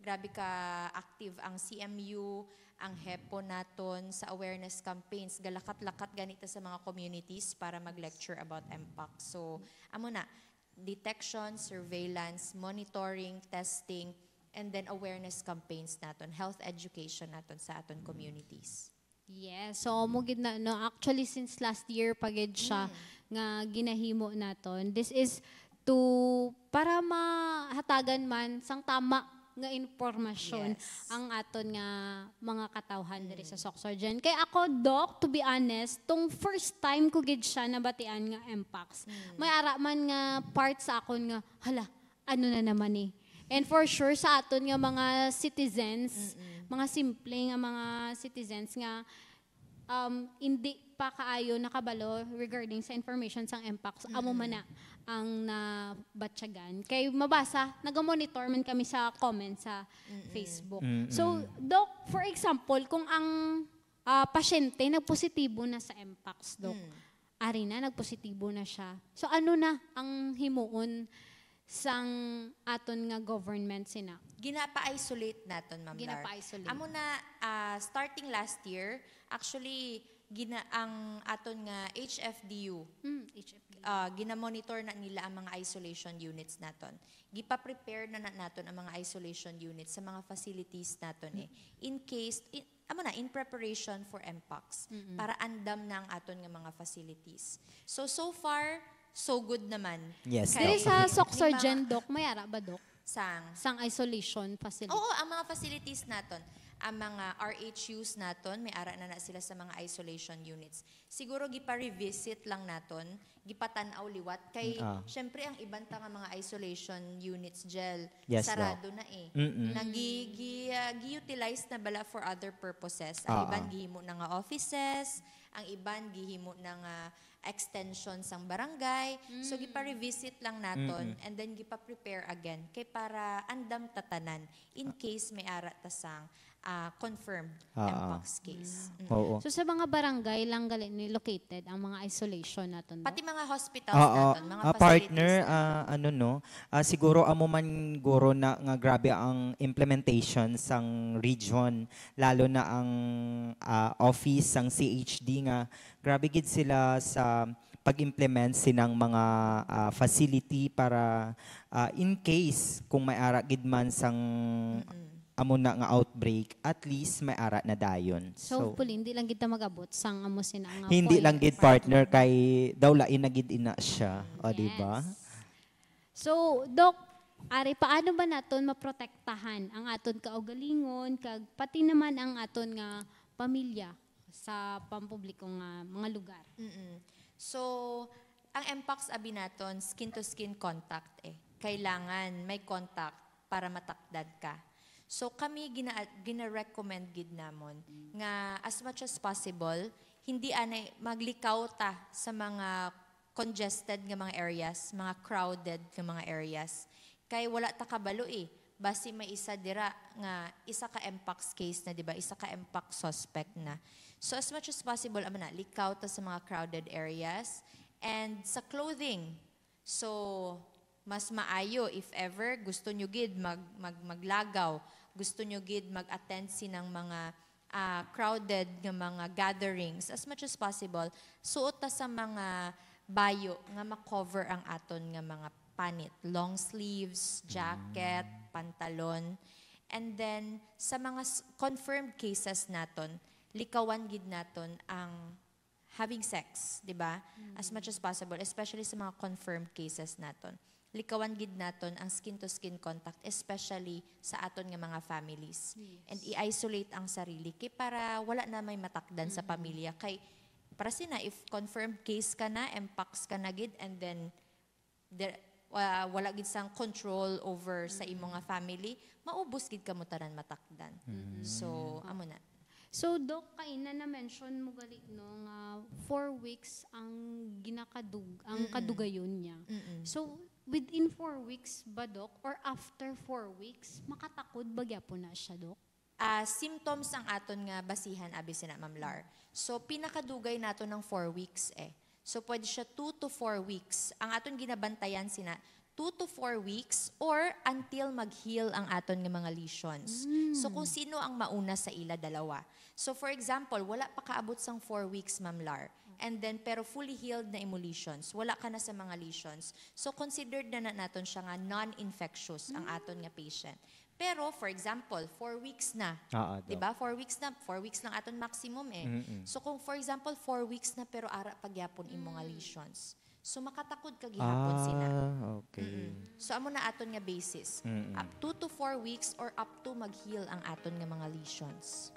grabe ka active ang CMU, ang HEPO naton sa awareness campaigns, galakat-lakat ganito sa mga communities para mag-lecture about mpox. So amo na detection, surveillance, monitoring, testing, and then awareness campaigns naton, health education naton sa aton communities. Yes, so mo gid na no actually since last year pagid siya nga ginahimo naton. This is to para mahatagan man sang tama nga impormasyon Yes. ang aton nga mga katawhan diri sa Soxorgen. Kay ako doc, to be honest, tong first time ko gid siya nabatian nga MPAX. May ara man nga part sa akon nga hala ano na naman eh. And for sure sa aton nga mga citizens, mga simple nga mga citizens nga hindi pa kaayo nakabalo regarding sa information sang MPAX, amo man na ang nabatyagan. Kay mabasa, nagamonitor man kami sa comment sa Facebook. So, Doc, for example, kung ang pasyente nagpositibo na sa MPAX, Doc, ari na, nagpositibo na siya. So, ano na ang himuon sang aton nga government sina? Ginapa-isolate naton, Ma'am Lar. Ginapa-isolate. Amo na, starting last year, actually, ang aton nga HFDU, HFD. ginamonitor na nila ang mga isolation units naton. Gipa-prepare na naton ang mga isolation units sa mga facilities naton eh. In case, in preparation for MPOX, para andam na ang aton nga mga facilities. So far, so good naman. Yes, Diri Doc. sa Soxorgen, Doc, may ara ba, Doc? Sang isolation facility? Oo, ang mga facilities naton, ang mga RHUs naton, may ara na sila sa mga isolation units. Siguro gipa-revisit lang naton, gipatanaw liwat kay syempre ang ibang nga mga isolation units gel Yes, sarado na eh. Gi-utilize na bala for other purposes. Ang iban gihimo na nga offices, ang iban gihimo na nga extension sang barangay. So gipa-revisit lang naton and then gipa-prepare again kay para andam tatanan in case may ara ta sang confirmed MPOX case. Oo. So sa mga barangay lang ni located ang mga isolation naton, Doc? Pati mga hospitals naton, mga partner, facilities. siguro amo man guro na nga grabe ang implementation sang region, lalo na ang office sang CHD nga grabe gid sila sa pag-implement sinang mga facility para in case kung may ara gid man sang amo na nga outbreak, at least may ara na dayon. So, hopefully, hindi lang kita mag-abot sang amo sina nga hindi point. lang gid partner kay daw lain na gid ina siya, o di ba? So, Doc, ari paano ba naton maprotektahan ang aton kaugalingon kag pati naman ang aton nga pamilya sa pampubliko nga mga lugar? So, ang MPOX abi naton skin-to-skin contact eh. Kailangan may contact para matakdad ka. So kami gina-recommend gid namon nga as much as possible hindi anay maglikaw ta sa mga congested nga mga areas, mga crowded nga mga areas. Kay wala ta kabalo eh. Basi may isa dira nga isa ka MPOX case na, di ba? Isa ka MPOX suspect na. So as much as possible amana likaw ta sa mga crowded areas and sa clothing. So mas maayo if ever gusto nyo gid maglagaw, gusto nyo gid mag-attend sinang mga crowded nga mga gatherings, as much as possible, suot ta sa mga bayo nga makover ang aton nga mga panit. Long sleeves, jacket, pantalon. And then, sa mga confirmed cases naton, likawan gid naton ang having sex, di ba? As much as possible, especially sa mga confirmed cases naton. Likawan gid naton ang skin-to-skin contact, especially sa aton nga mga families. And i-isolate ang sarili kay para wala na may matakdan sa pamilya. Kay para sina, if confirmed case ka na, MPOX ka na gid, and then wala gid sang control over sa imong nga family, maubos gid kamo tanan matakdan. So, amo na. So, Doc, kaina na-mention mo gali no, nga 4 weeks ang ang kadugayon niya. So, within 4 weeks ba, Doc? Or after 4 weeks, makatakod ba gyapon na siya, Doc? Symptoms ang aton nga basihan, abi sina Ma'am Lar. So, pinakadugay nato ng 4 weeks eh. So, pwede siya 2 to 4 weeks. Ang aton ginabantayan sina 2 to 4 weeks or until mag-heal ang aton nga mga lesions. So, kung sino ang mauna sa ila, dalawa. So, for example, wala pa kaabot sang 4 weeks, Ma'am Lar. And then, pero fully healed na imo lesions. Wala ka na sa mga lesions. So, considered na naton siya nga non-infectious ang aton nga patient. Pero, for example, 4 weeks na. Oo, Doc. Diba? 4 weeks na. 4 weeks lang aton maximum eh. So kung for example, 4 weeks na pero ara pagyapon imo nga lesions. So makatakod ka gihapon sina. Okay. So amo na aton nga basis. Up 2 to 4 weeks or up to mag-heal ang aton nga mga lesions.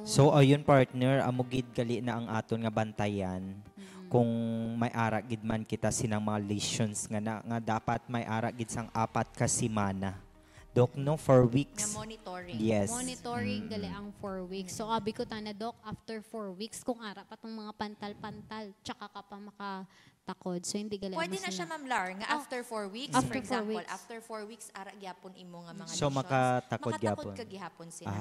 So ayun partner, amo gid gali na ang aton nga bantayan. Kung may ara gid man kita sinang mga lesions nga dapat may ara gid sang 4 ka semana. Dok, no, 4 weeks. Nga monitoring. Yes. Monitoring gali ang 4 weeks. So abi ko tana Doc, after 4 weeks kung ara pa tong mga pantal-pantal, tsaka ka pa makatakod. So hindi gali Pwede na siya, Ma'am Lar, nga after 4 weeks, After for 4 example, weeks. after 4 weeks, ara gyapon imo nga mga So, lesions. makatakod gyapon. ka gihapon sila.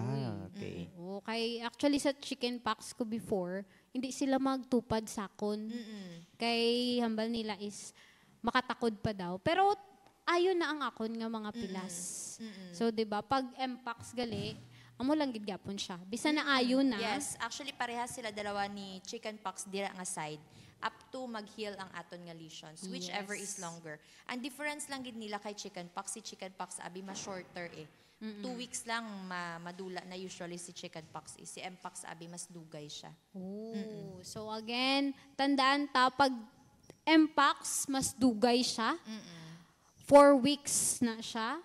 Okay. Okay, actually sa chicken pox ko before, hindi sila magtupad sakon. Kay hambal nila is makatakod pa daw. Pero ayon na ang akon nga mga pilas. So 'di ba, pag mpox gali, amo lang gid gyapon siya. Bisa na ayon na. Yes, actually parehas sila dalawa ni chickenpox dira nga side up to mag-heal ang aton nga lesions, whichever is longer. Ang difference lang gid nila kay chickenpox, si chickenpox abi mas shorter eh. 2 weeks lang madula na usually si chickenpox. Si mpox abi mas dugay siya. Oh. So again, tandaan ta pag mpox mas dugay siya. 4 weeks na siya.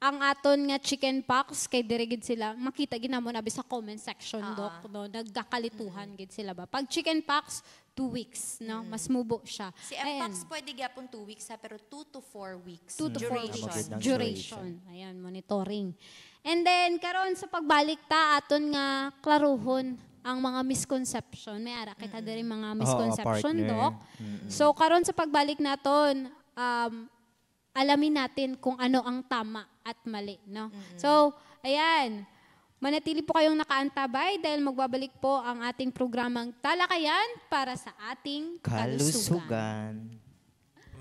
Ang aton nga chicken pox kay dire gid sila makita ginamon abi sa comment section Doc, no, nagkakalituhan gid sila ba. Pag chicken pox 2 weeks, no, mas mubo siya. Si mpox pwede gyapon 2 weeks ha, pero 2 to 4 weeks 2 to 4 duration. weeks Ng duration. Ayan, monitoring. And then karon sa pagbalik ta aton nga klaruhon ang mga misconception. May ara kita diri mga misconception partner. Doc. So karon sa pagbalik naton alamin natin kung ano ang tama at mali, no? So, ayan, manatili po kayong nakaantabay dahil magbabalik po ang ating programang Talakayan para sa ating kalusugan. Kalusugan.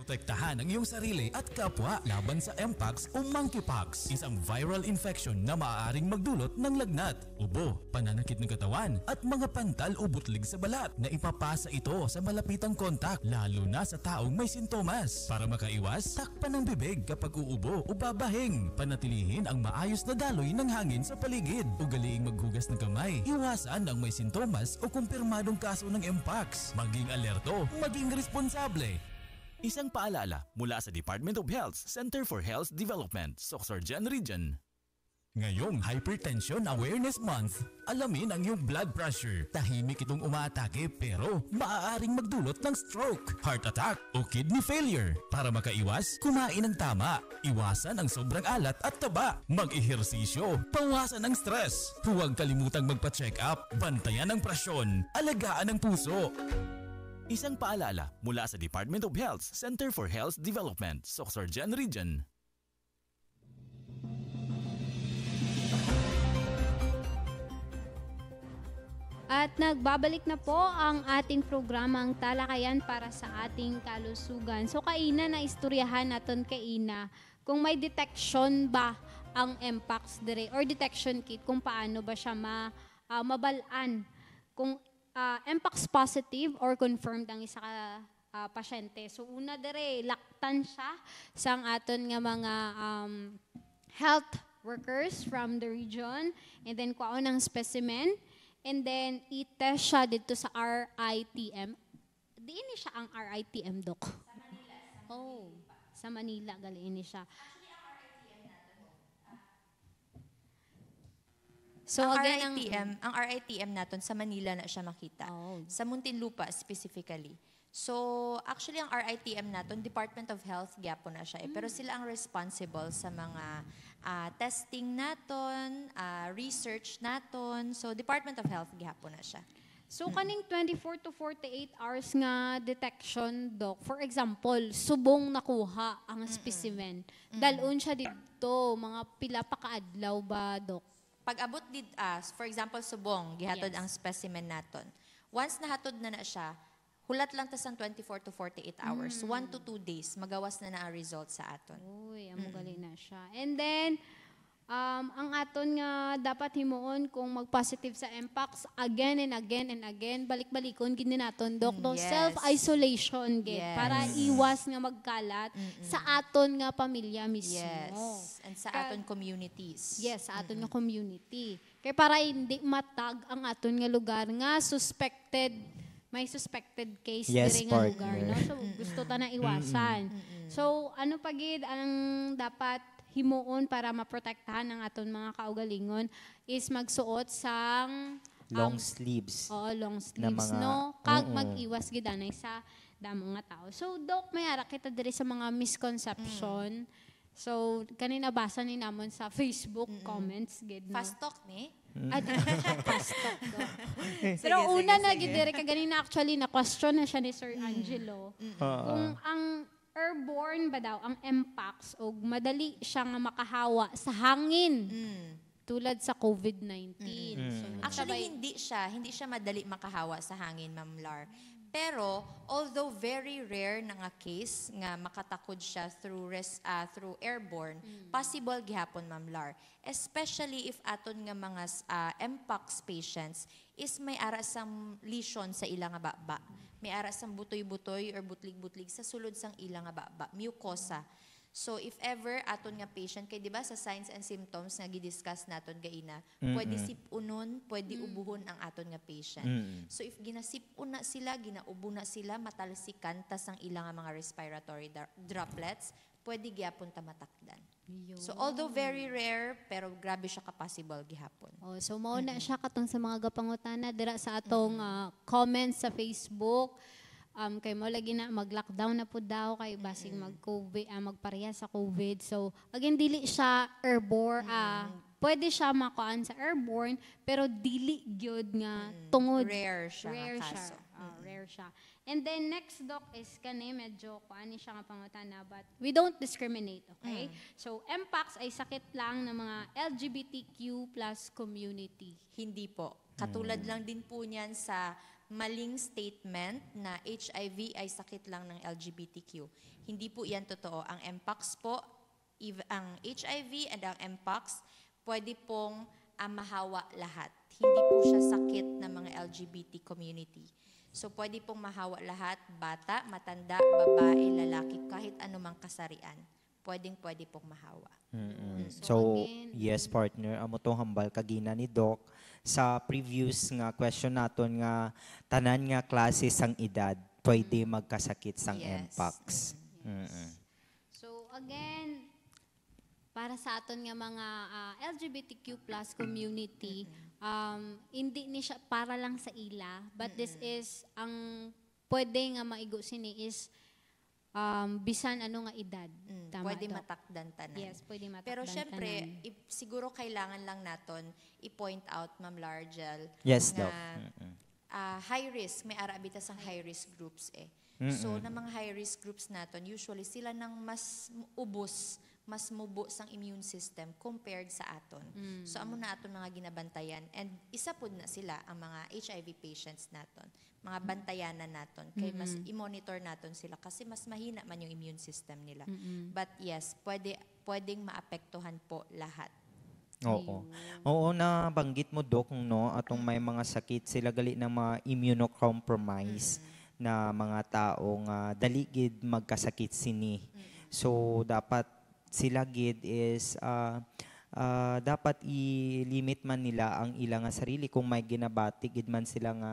Protektahan ang iyong sarili at kapwa laban sa Mpox o Monkeypox, isang viral infection na maaaring magdulot ng lagnat, ubo, pananakit ng katawan at mga pantal o butlig sa balat na ipapasa ito sa malapitang kontak lalo na sa taong may sintomas. Para makaiwas, takpan ang bibig kapag uubo o babahing. Panatilihin ang maayos na daloy ng hangin sa paligid. Ugaliing maghugas ng kamay. Iwasan ang may sintomas o kumpirmadong kaso ng Mpox. Maging alerto, maging responsable. Isang paalala mula sa Department of Health, Center for Health Development, Sorsogon Region. Ngayong Hypertension Awareness Month, alamin ang iyong blood pressure. Tahimik itong umaatake pero maaaring magdulot ng stroke, heart attack o kidney failure. Para makaiwas, kumain ng tama, iwasan ang sobrang alat at taba, mag-ehersisyo, bawasan ang stress. Huwag kalimutang magpa-check up, bantayan ang presyon, alagaan ang puso. Isang paalala mula sa Department of Health, Center for Health Development, Sorsogon Region. At nagbabalik na po ang ating programang Talakayan para sa ating kalusugan. So kaina na istoryahan naton kaina kung may detection ba ang Mpox dire or detection kit kung paano ba siya mabalaan kung Mpox positive or confirmed ang isa ka pasyente. So una dire laktan siya sang aton nga mga health workers from the region and then kuhaon ang specimen and then i-test siya dito sa RITM. Diin ni siya ang RITM, Doc? Sa Manila. Oh, sa Manila gali ni siya. So ang again, ang RITM naton sa Manila na siya makita. Oh. Sa Muntinlupa specifically. So, actually, ang RITM naton, Department of Health, gyapon na siya. Pero sila ang responsible sa mga testing naton, research naton. So, Department of Health, gyapon na siya. So kaning 24 to 48 hours nga detection, Doc. For example, subong nakuha ang specimen. Dalon siya dito, mga pila pa kaadlaw ba, Doc? Pag abot did for example, subong, gihatod Yes. ang specimen naton. Once nahatod na siya, hulat lang tas ang 24 to 48 hours. 1 to 2 days, magawas na ang result sa aton. Uy, amo gali na siya. And then, Ang aton nga dapat himuon kung mag-positive sa Mpox again and again and again, balik-balikon gid ni naton dok, no? Yes. Self-isolation gid Yes. para iwas nga magkalat sa aton nga pamilya mismo. Yes. And sa aton communities. Yes, sa aton nga community. Kaya para hindi matag ang aton nga lugar nga may suspected case Yes, diri nga partner. lugar, no? So gusto ta na iwasan. So ano pa gid ang dapat himuon para maprotektahan ang aton mga kaugalingon is magsuot sang Long sleeves. long na sleeves, mga- no? Kag Oo. mag-iwas gid anay sa damo nga tao. So dok, may ara kita diri sa mga misconception. So kanina basa ni namon sa Facebook comments gid, no? Fast talk ni. At fast talk, Dok. Sige, Pero una sige, na sige. gid diri kanina actually na question na siya ni Sir Angelo. Kung ang airborne ba daw ang Mpox o madali siya nga makahawa sa hangin tulad sa COVID-19. So, Actually, hindi siya madali makahawa sa hangin, Ma'am Lar. Pero, although very rare na nga case nga makatakod siya through airborne, possible gihapon, Ma'am Lar. Especially if aton nga mga Mpox patients is may arasang lesion sa ilang nga baba. May arasang butoy-butoy or butlig-butlig sa sulod sang ilang nga baba, mucosa. So if ever aton nga patient kay di ba sa signs and symptoms nga gidiscuss naton gaina, pwede sipunon, pwede ubuhon ang aton nga patient. So if ginasipon na sila, ginaubo na sila, matalsikan tas ang ilang nga mga respiratory droplets, pwede gyapon ta matakdan. So although very rare, pero grabe siya ka-possible gihapon. Oh, so mao na siya katong sa mga gapangutana dira sa atong comments sa Facebook. Kay mo lagi na mag-lockdown na po daw kay basig mag-COVID, magpareha sa COVID. So again dili siya airborne, pwede siya makuan sa airborne pero dili gyud nga tungod Rare siya nga kaso. Rare siya. And then next doc is kani medyo kuan siya nga pangutana but we don't discriminate, okay? So Mpox ay sakit lang ng mga LGBTQ+ community. Hindi po. Katulad lang din po niyan sa maling statement na HIV ay sakit lang ng LGBTQ. Hindi po yan totoo. Ang Mpox po, ang HIV and ang Mpox, pwede pong mahawa lahat. Hindi po siya sakit ng mga LGBT community. So pwede pong mahawa lahat, bata, matanda, babae, lalaki, kahit anumang kasarian. Pwede pong mahawa. So, again, yes partner, amo tong hambal kagina ni Doc sa previous nga question naton nga tanan nga klase sang edad pwede magkasakit sang Yes. Mpox. So again, para sa aton nga mga LGBTQ+ community, hindi ni siya para lang sa ila, but this is ang pwede nga maigo sini is bisan ano nga edad. Tama, Pwede Doc? matakdan tanan. Yes, pwede matakdan Pero syempre, tanan. siguro kailangan lang naton i-point out, Ma'am Largel, Yes, nga Doc. high risk, may arabita sang high risk groups eh. So, na mga high risk groups naton, usually sila nang mas ubos, mas mubo sang immune system compared sa aton. So, amo na aton mga ginabantayan. And isa pod na sila ang mga HIV patients naton. Mga bantayanan naton. Kay mas i-monitor naton sila kasi mas mahina man yung immune system nila. But yes, pwedeng maapektuhan po lahat. Oo. Oo, na banggit mo Doc no atong may mga sakit sila gali ng mga immunocompromised na mga taong dali gid magkasakit sini. So dapat sila gid is dapat i-limit man nila ang ilang nga sarili kung may ginabati gid man sila nga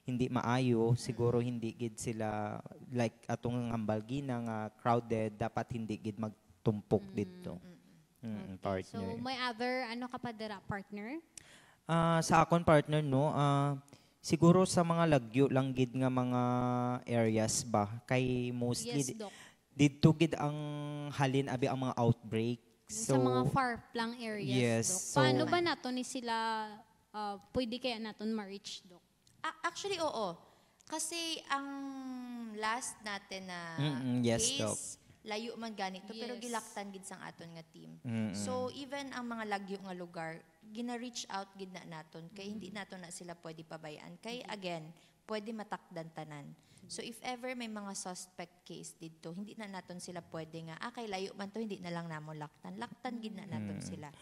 hindi maayo siguro hindi gid sila like atong hambal gina nga crowded dapat hindi gid magtumpok dito. Partner. So may other ano ka pa dira partner? Sa akon partner no, siguro sa mga lagyo lang gid nga mga areas ba kay mostly Yes, Doc. didto gid ang halin abi ang mga outbreak. Sa mga far flung areas, Yes, Doc. so- Paano ba nato ni sila pwede kaya naton ma-reach, Doc? Actually, oo. Kasi ang last natin na yes, case, Doc. layo man ganito, pero Yes. gilaktan gid sang aton nga team. So, even ang mga lagyo nga lugar, gina-reach out gid na naton, kay hindi naton na sila pwede pabayaan. Kay again, pwede matakdan tanan. So, if ever may mga suspect case dito, hindi na naton sila pwede nga, kay layo man to, hindi na lang namon laktan. Laktan gid na naton sila.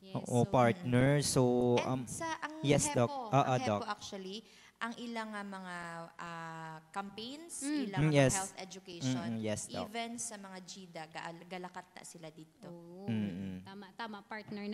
Yes, Oo, so, partner. So, And sa ang yes, Doc. HEPO, Ah, ang HEPO Doc. actually, ang ilang nga mga campaigns, Mm. ilang nga Yes. health education, Yes, Doc. even sa mga GIDA, galakat na sila dito. oh, Mm-mm. tama partner.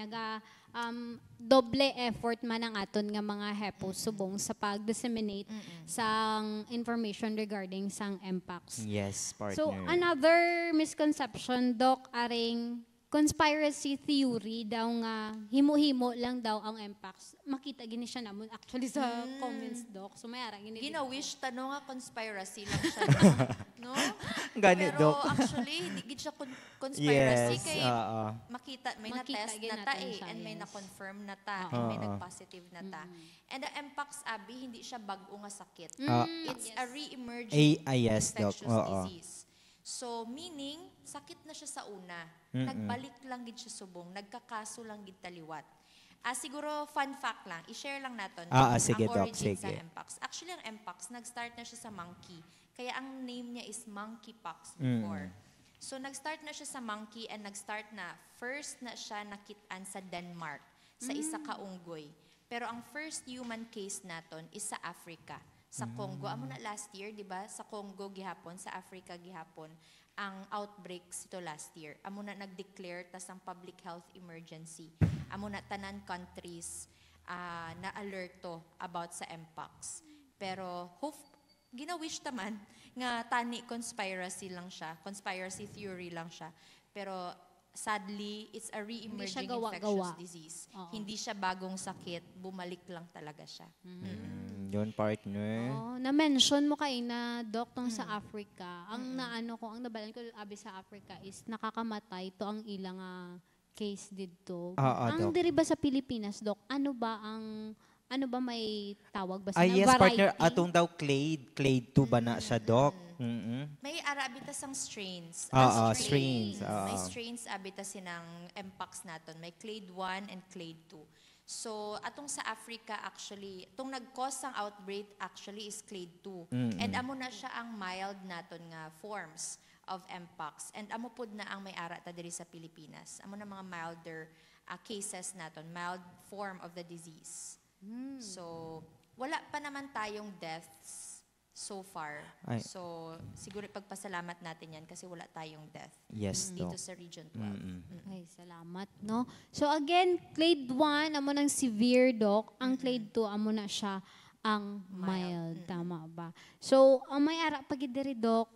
Doble effort man ang aton nga mga HEPO subong sa pag-disseminate sang information regarding sang MPACS. Yes, partner. So, another misconception, Doc, aring conspiracy theory daw nga himo-himo lang daw ang MPACS. Makita gini siya namon actually sa comments, Doc. So, may arang gini. Gina-wish tanong nga conspiracy lang siya. No? Ganit, Pero Doc. actually, hindi gid siya conspiracy. Yes, Kay oo. makita, may Makita na-test gid na ta natin eh. siya, And may yes. na-confirm na ta. Oo. And may Oo. nag-positive na ta. And the MPACS, Abi, hindi siya bago nga sakit. Ah, It's a re-emerging yes, Doc. infectious Oo. disease. So, meaning, sakit na siya sa una. Nagbalik lang gid siya subong. Nagkakaso lang gid taliwat. Siguro, fun fact lang. I-share lang natin sige, ang Doc, origin sa sige. MPACS. Actually, ang MPACS, nag-start na siya sa monkey. Kaya ang name niya is monkeypox before. So, nag-start na siya sa monkey and nag-start na, first na siya nakitaan sa Denmark, sa isa ka unggoy. Pero ang first human case naton is sa Africa, sa Congo. Amo na last year, di ba? Sa Congo gihapon, sa Africa gihapon, ang outbreaks ito last year. Amo na nag-declare tas ang public health emergency. Amo na tanan countries na alerto about sa MPOX. Pero gina-wish taman nga tani conspiracy lang siya, conspiracy theory lang siya. Pero sadly, it's a re-emerging infectious disease. Oo. Hindi siya bagong sakit, bumalik lang talaga siya. Yun, partner. Oh, na-mention mo kay na Doc tong sa Africa. Ang naano ko, ang nabalan ko abi sa Africa is nakakamatay to ang ilang case dito. Ang Doc. diri ba sa Pilipinas, Doc? Ano ba may tawag ba sa Yes, variety? partner. Atong daw clade 2 ba na siya, Doc? May arabitas ang strains. Strains. May strains abitas sinang MPOX naton. May clade 1 and clade 2. So, atong sa Africa actually, itong nag-cause ang outbreak actually is clade 2. And amo na siya ang mild naton nga forms of MPOX. And amo pod na ang may ara ta diri sa Pilipinas. Amo na mga milder cases naton, mild form of the disease. So, wala pa naman tayong deaths so far. Ay. So, siguro pagpasalamat natin yan kasi wala tayong death Yes, dito Doc. sa Region 12. Ay, salamat, no? So again, clade 1, amo ng severe, Doc. Ang clade 2, amo na siya ang mild. Tama ba? So, ang may ara pag diri, Doc,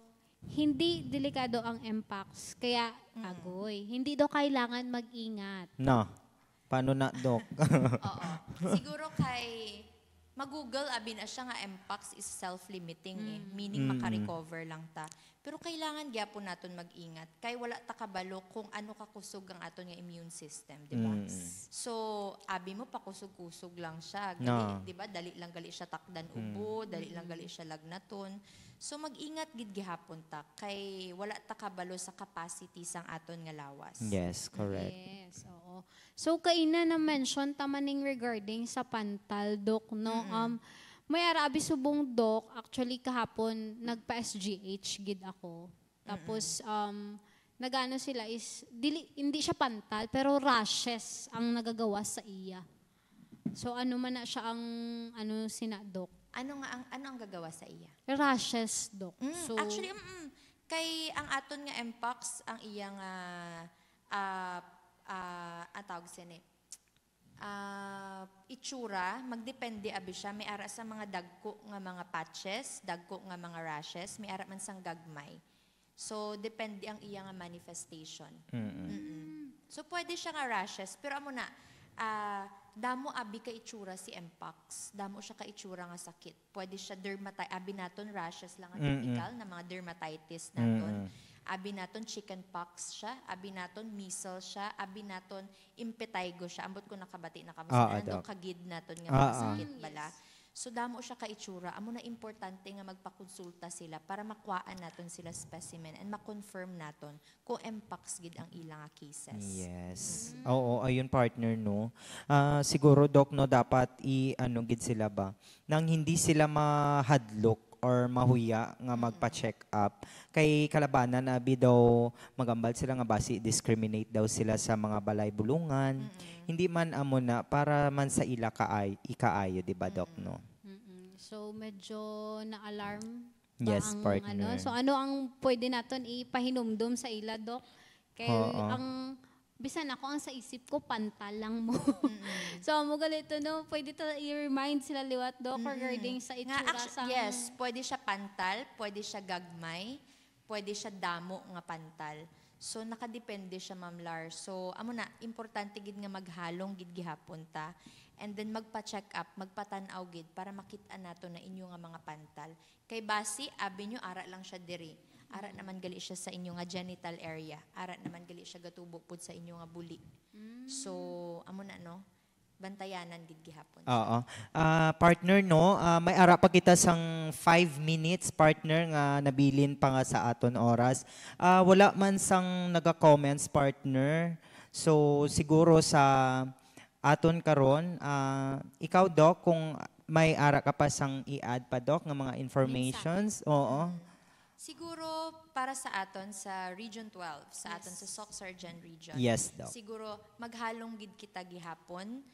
hindi delikado ang MPOX. Kaya, agoy. Hindi daw kailangan mag-ingat. No. Paano na, Doc? Oo. Siguro kay mag-google, abi na siya nga MPOX is self-limiting eh. Meaning makarecover lang ta. Pero kailangan gyapon naton mag-ingat. Kay wala ta kabalo kung ano kakusog ang aton nga immune system, di ba? So, abi mo pakusog-kusog lang siya. No. Di ba? Dali lang gali siya takdan ubo, dali lang gali siya lagnaton. So, mag-ingat gid gihapon ta. Kay wala ta kabalo sa capacity sang aton nga lawas. Yes, correct. Yes, oo. So, kaina na-mention tamaning regarding sa pantal, Doc, no? May arabi subong, Doc, actually kahapon, nagpa-SGH gid ako. Tapos, nagano sila is, hindi siya pantal, pero rashes ang nagagawas sa iya. So, ano man na siya ang, Doc? Ano ang gagawa sa iya? Rashes, Doc. So, Actually, kay ang aton nga MPOX, ang iyang tawag siya ni itsura, magdepende abi siya. May ara sa mga dagko nga mga patches, dagko nga mga rashes, may ara man sang gagmay. So, depende ang iyang manifestation. So, pwede siya nga rashes, pero amo na, damo abi ka itsura si MPOX. Damo siya ka itsura nga sakit. Pwede siya dermatitis, abi naton rashes lang ang typical na mga dermatitis naton. Abi naton chickenpox siya, abi naton measles siya, abi naton impetigo siya. Ambot ko nakabati na kamo sa nandong kagid naton nga mga sakit bala. So damo siya ka itsura. Amo na importante nga magpakonsulta sila para makuhaan naton sila specimen and ma-confirm naton kung MPOX gid ang ilang nga cases. Yes. Oo, ayun, partner, no. Siguro, Doc, no, dapat gid sila ba nang hindi sila mahadlok or mahuya nga magpa-check up. Kay kalabanan na daw magambal sila nga basi discriminate daw sila sa mga balay bulungan. Hindi man amo na para man sa ila ikaayo, di ba, Doc, no? So medyo na-alarm Yes, ang partner. So ano ang pwede naton ipahinumdum sa ila, Doc? Kay ang bisan ako ang sa isip ko pantal lang mo. So mo galito no, pwede ta i-remind sila liwat, Doc, regarding sa itsura sa Yes, pwede siya pantal, pwede siya gagmay, pwede siya damo nga pantal. So nakadepende siya, Ma'am Lar. So amo na importante gid nga maghalong gid gihapon ta. And then magpa-check up, magpatanaw gid para makita nato na inyo nga mga pantal. Kay basi abi nyo ara lang siya diri. Ara naman gali siya sa inyo nga genital area. Ara naman gali siya gatubo pud sa inyo nga buli. So amo na no. Bantayanan gid gihapon. Oo. Partner, no, may ara pa kita sang 5 minutes, partner, nga nabilin pa nga sa aton oras. Wala man sang naga-comments, partner. So, siguro sa aton karon, ikaw, Doc, kung may ara ka pa sang i-add pa, Doc, nga mga informations. Oo. Siguro para sa aton sa Region 12, sa aton sa Soc-Sargent Region. Yes, Doc. Siguro maghalong gid kita gihapon.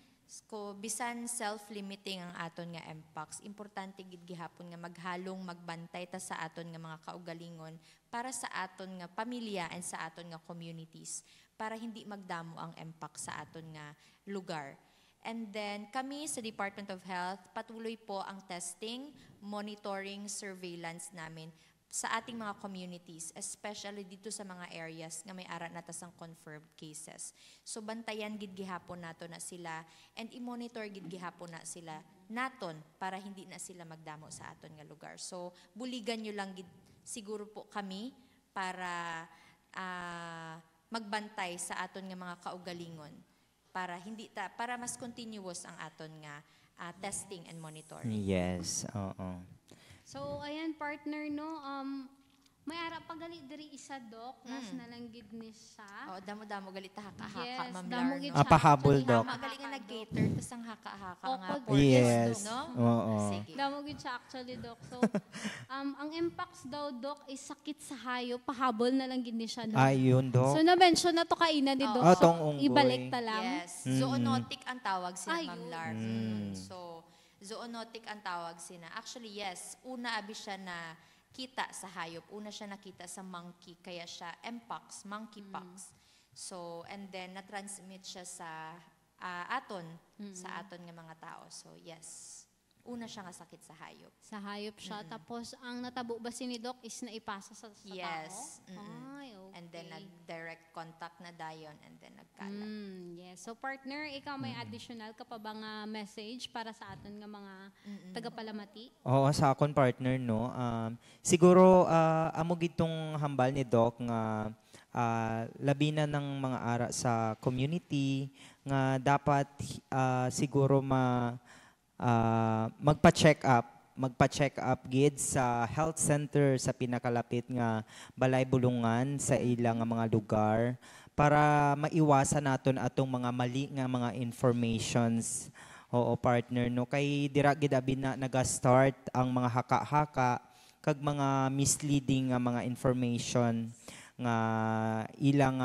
Ko bisan self-limiting ang aton nga MPOX, importante gid gihapon nga maghalong magbantay ta sa aton nga mga kaugalingon para sa aton nga pamilya and sa aton nga communities para hindi magdamo ang MPOX sa aton nga lugar. And then kami sa Department of Health patuloy po ang testing, monitoring, surveillance namin sa ating mga communities, especially dito sa mga areas nga may ara natas ang confirmed cases. So bantayan gid gihapon nato na sila and i-monitor gid gihapon na sila naton para hindi na sila magdamo sa aton nga lugar. So buligan nyo lang gid siguro po kami para magbantay sa aton nga mga kaugalingon para mas continuous ang aton nga testing and monitoring. Yes, oo. So, ayan, partner, no, may ara pagali diri isa, Doc, nas nalanggid ni siya. Oh, damo-damo galit ta haka-haka, Yes, Ma'am damo Lar, gid no? siya. Pahabol, Actually, Doc. Magaling nga nag-cater, tas ang haka-haka nga Okod. po. Yes. No? Oo. Sige. Damo gid siya actually, Doc. So, ang MPOX daw, Doc, is sakit sa hayop, pahabol na lang gid ni siya, Doc. Ayun, Doc. So, na-mention na to kaina ni Doc. Ah, So, tong unggoy. ibalik ta lang. Yes. Zoonotic ang tawag sina, Ayun. Ma'am Lar. So, zoonotic ang tawag sina. Actually, yes. Una abi siya na kita sa hayop. Una siya nakita sa monkey. Kaya siya mpox, monkeypox. So, and then na-transmit siya sa aton, sa aton nga mga tao. So, yes. Una siya nga sakit sa hayop. Sa hayop siya. Tapos, ang natabo ba si ni Doc is naipasa sa Yes. tao? Ay, okay. And then nag-direct contact na dayon and then nagkalat. Yes. So, partner, ikaw may additional ka pa bang message para sa aton nga mga tagapalamati? Oo, sa akon partner, no. Siguro amo gitong hambal ni Doc nga labi na ng mga ara sa community nga dapat siguro magpa-check up gid sa health center sa pinakalapit nga balay bulungan sa ilang nga mga lugar para maiwasan naton atong mga mali nga mga informations. Oo, partner, no, kay dira gid abi na naga-start ang mga haka-haka kag mga misleading nga mga information nga ilang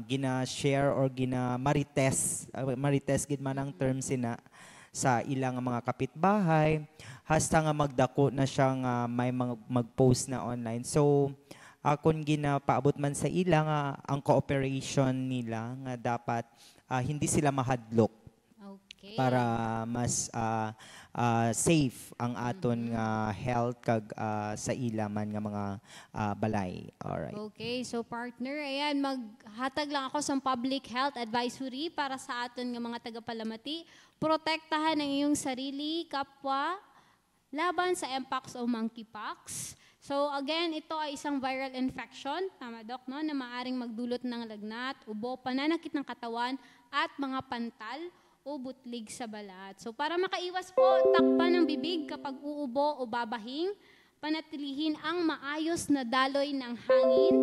gina-share or marites gid man ang term sina sa ilang mga kapitbahay hasta nga magdako na siya nga may mag-post na online. So akon ginapaabot man sa ilang ang cooperation nila nga dapat hindi sila mahadlok Okay. para mas safe ang aton nga health kag sa ilaman nga mga balay. Alright. Okay, so partner, ayan, maghatag lang ako sa public health advisory para sa aton nga mga tagapalamati. Protektahan ang iyong sarili, kapwa, laban sa mpox o monkeypox. So again, ito ay isang viral infection, tama Doc, no, na maaring magdulot ng lagnat, ubo, pananakit ng katawan, at mga pantal o butlig sa balat. So para makaiwas po, takpan ng bibig kapag uubo o babahing, panatilihin ang maayos na daloy ng hangin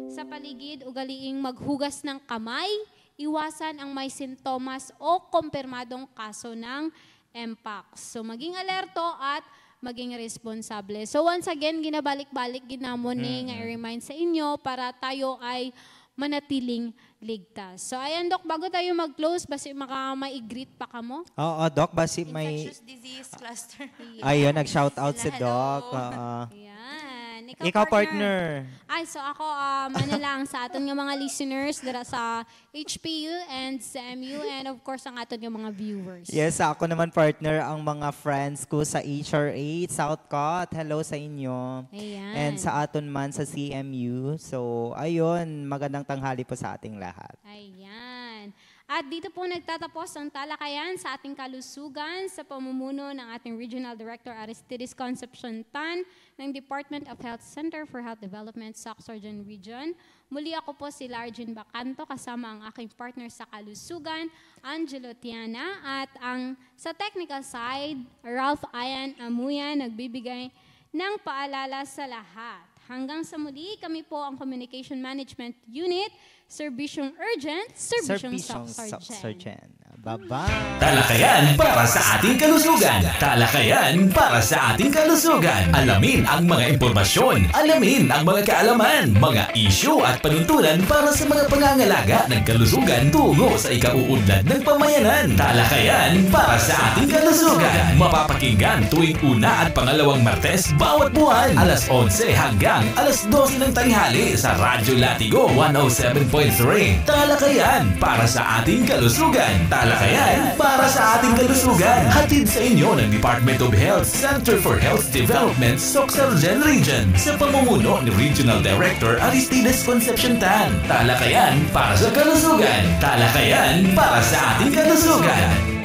sa paligid, ugaliing maghugas ng kamay, iwasan ang may sintomas o kumpirmadong kaso ng mpox. So maging alerto at maging responsable. So once again, ginabalik-balik ginamon ni nga i-remind sa inyo para tayo ay manatiling ligtas. So ayan Doc, bago tayo mag-close, basi mai-greet pa ka mo? Oo, Doc, basi may... Infectious disease cluster. Ayun, nag-shoutout si Hello. Doc. Ayan. Ikaw, partner. Ay, so ako, ano lang sa aton yung mga listeners dara sa HPU and sa MU and of course ang aton yung mga viewers. Yes, ako naman partner ang mga friends ko sa HR8, Southcott. Hello sa inyo. Ayan. And sa aton man sa CMU. So, ayun, magandang tanghali po sa ating lahat. Ayan. At dito po nagtatapos ang talakayan sa ating kalusugan sa pamumuno ng ating Regional Director Aristides Concepcion Tan ng Department of Health Center for Health Development, Sorsogon Region. Muli ako po si Largin Bacanto kasama ang aking partner sa kalusugan, Angelo Tiana, at ang sa technical side, Ralph Ayan Amuyan, nagbibigay ng paalala sa lahat. Hanggang sa muli, kami po ang Communication Management Unit, Serbisyong Urgent, Serbisyong Sergeant. Bye-bye. Talakayan para sa ating kalusugan. Talakayan para sa ating kalusugan. Alamin ang mga impormasyon. Alamin ang mga kaalaman, mga isyu at panuntunan para sa mga pangangalaga ng kalusugan tungo sa ikauunlad ng pamayanan. Talakayan para sa ating kalusugan. Mapapakinggan tuwing una at pangalawang Martes bawat buwan. Alas 11 hanggang alas 12 ng tanghali sa Radyo Latigo 107.3. Talakayan para sa ating kalusugan. Talakayan para sa ating kalusugan. Hatid sa inyo ng Department of Health, Center for Health Development, Sorsogon Region sa pamumuno ni Regional Director Aristides Concepcion Tan. Talakayan para sa kalusugan. Talakayan para sa ating kalusugan.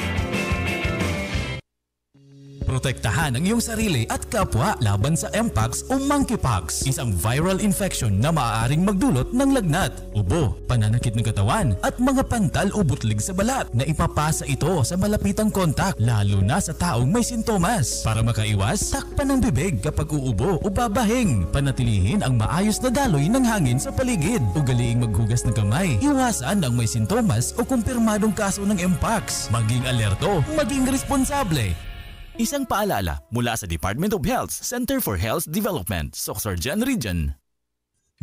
Protektahan ang iyong sarili at kapwa laban sa Mpox o Monkeypox, isang viral infection na maaaring magdulot ng lagnat, ubo, pananakit ng katawan at mga pantal o butlig sa balat na ipapasa ito sa malapitang kontak lalo na sa taong may sintomas. Para makaiwas, takpan ang bibig kapag uubo o babahing. Panatilihin ang maayos na daloy ng hangin sa paligid. Ugaliing maghugas ng kamay. Iwasan ang may sintomas o kumpirmadong kaso ng Mpox. Maging alerto, maging responsable. Isang paalala mula sa Department of Health, Center for Health Development, Sorsogon Region.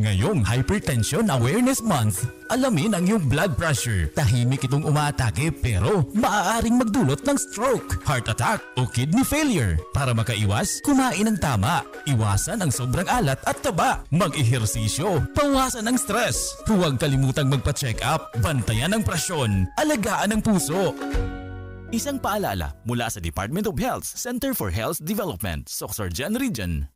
Ngayong Hypertension Awareness Month, alamin ang iyong blood pressure. Tahimik itong umaatake pero maaaring magdulot ng stroke, heart attack o kidney failure. Para makaiwas, kumain ng tama, iwasan ang sobrang alat at taba, mag-ehersisyo, bawasan ang stress. Huwag kalimutang magpa-check up, bantayan ang presyon, alagaan ang puso. Isang paalala mula sa Department of Health, Center for Health Development, Sorsogon Region.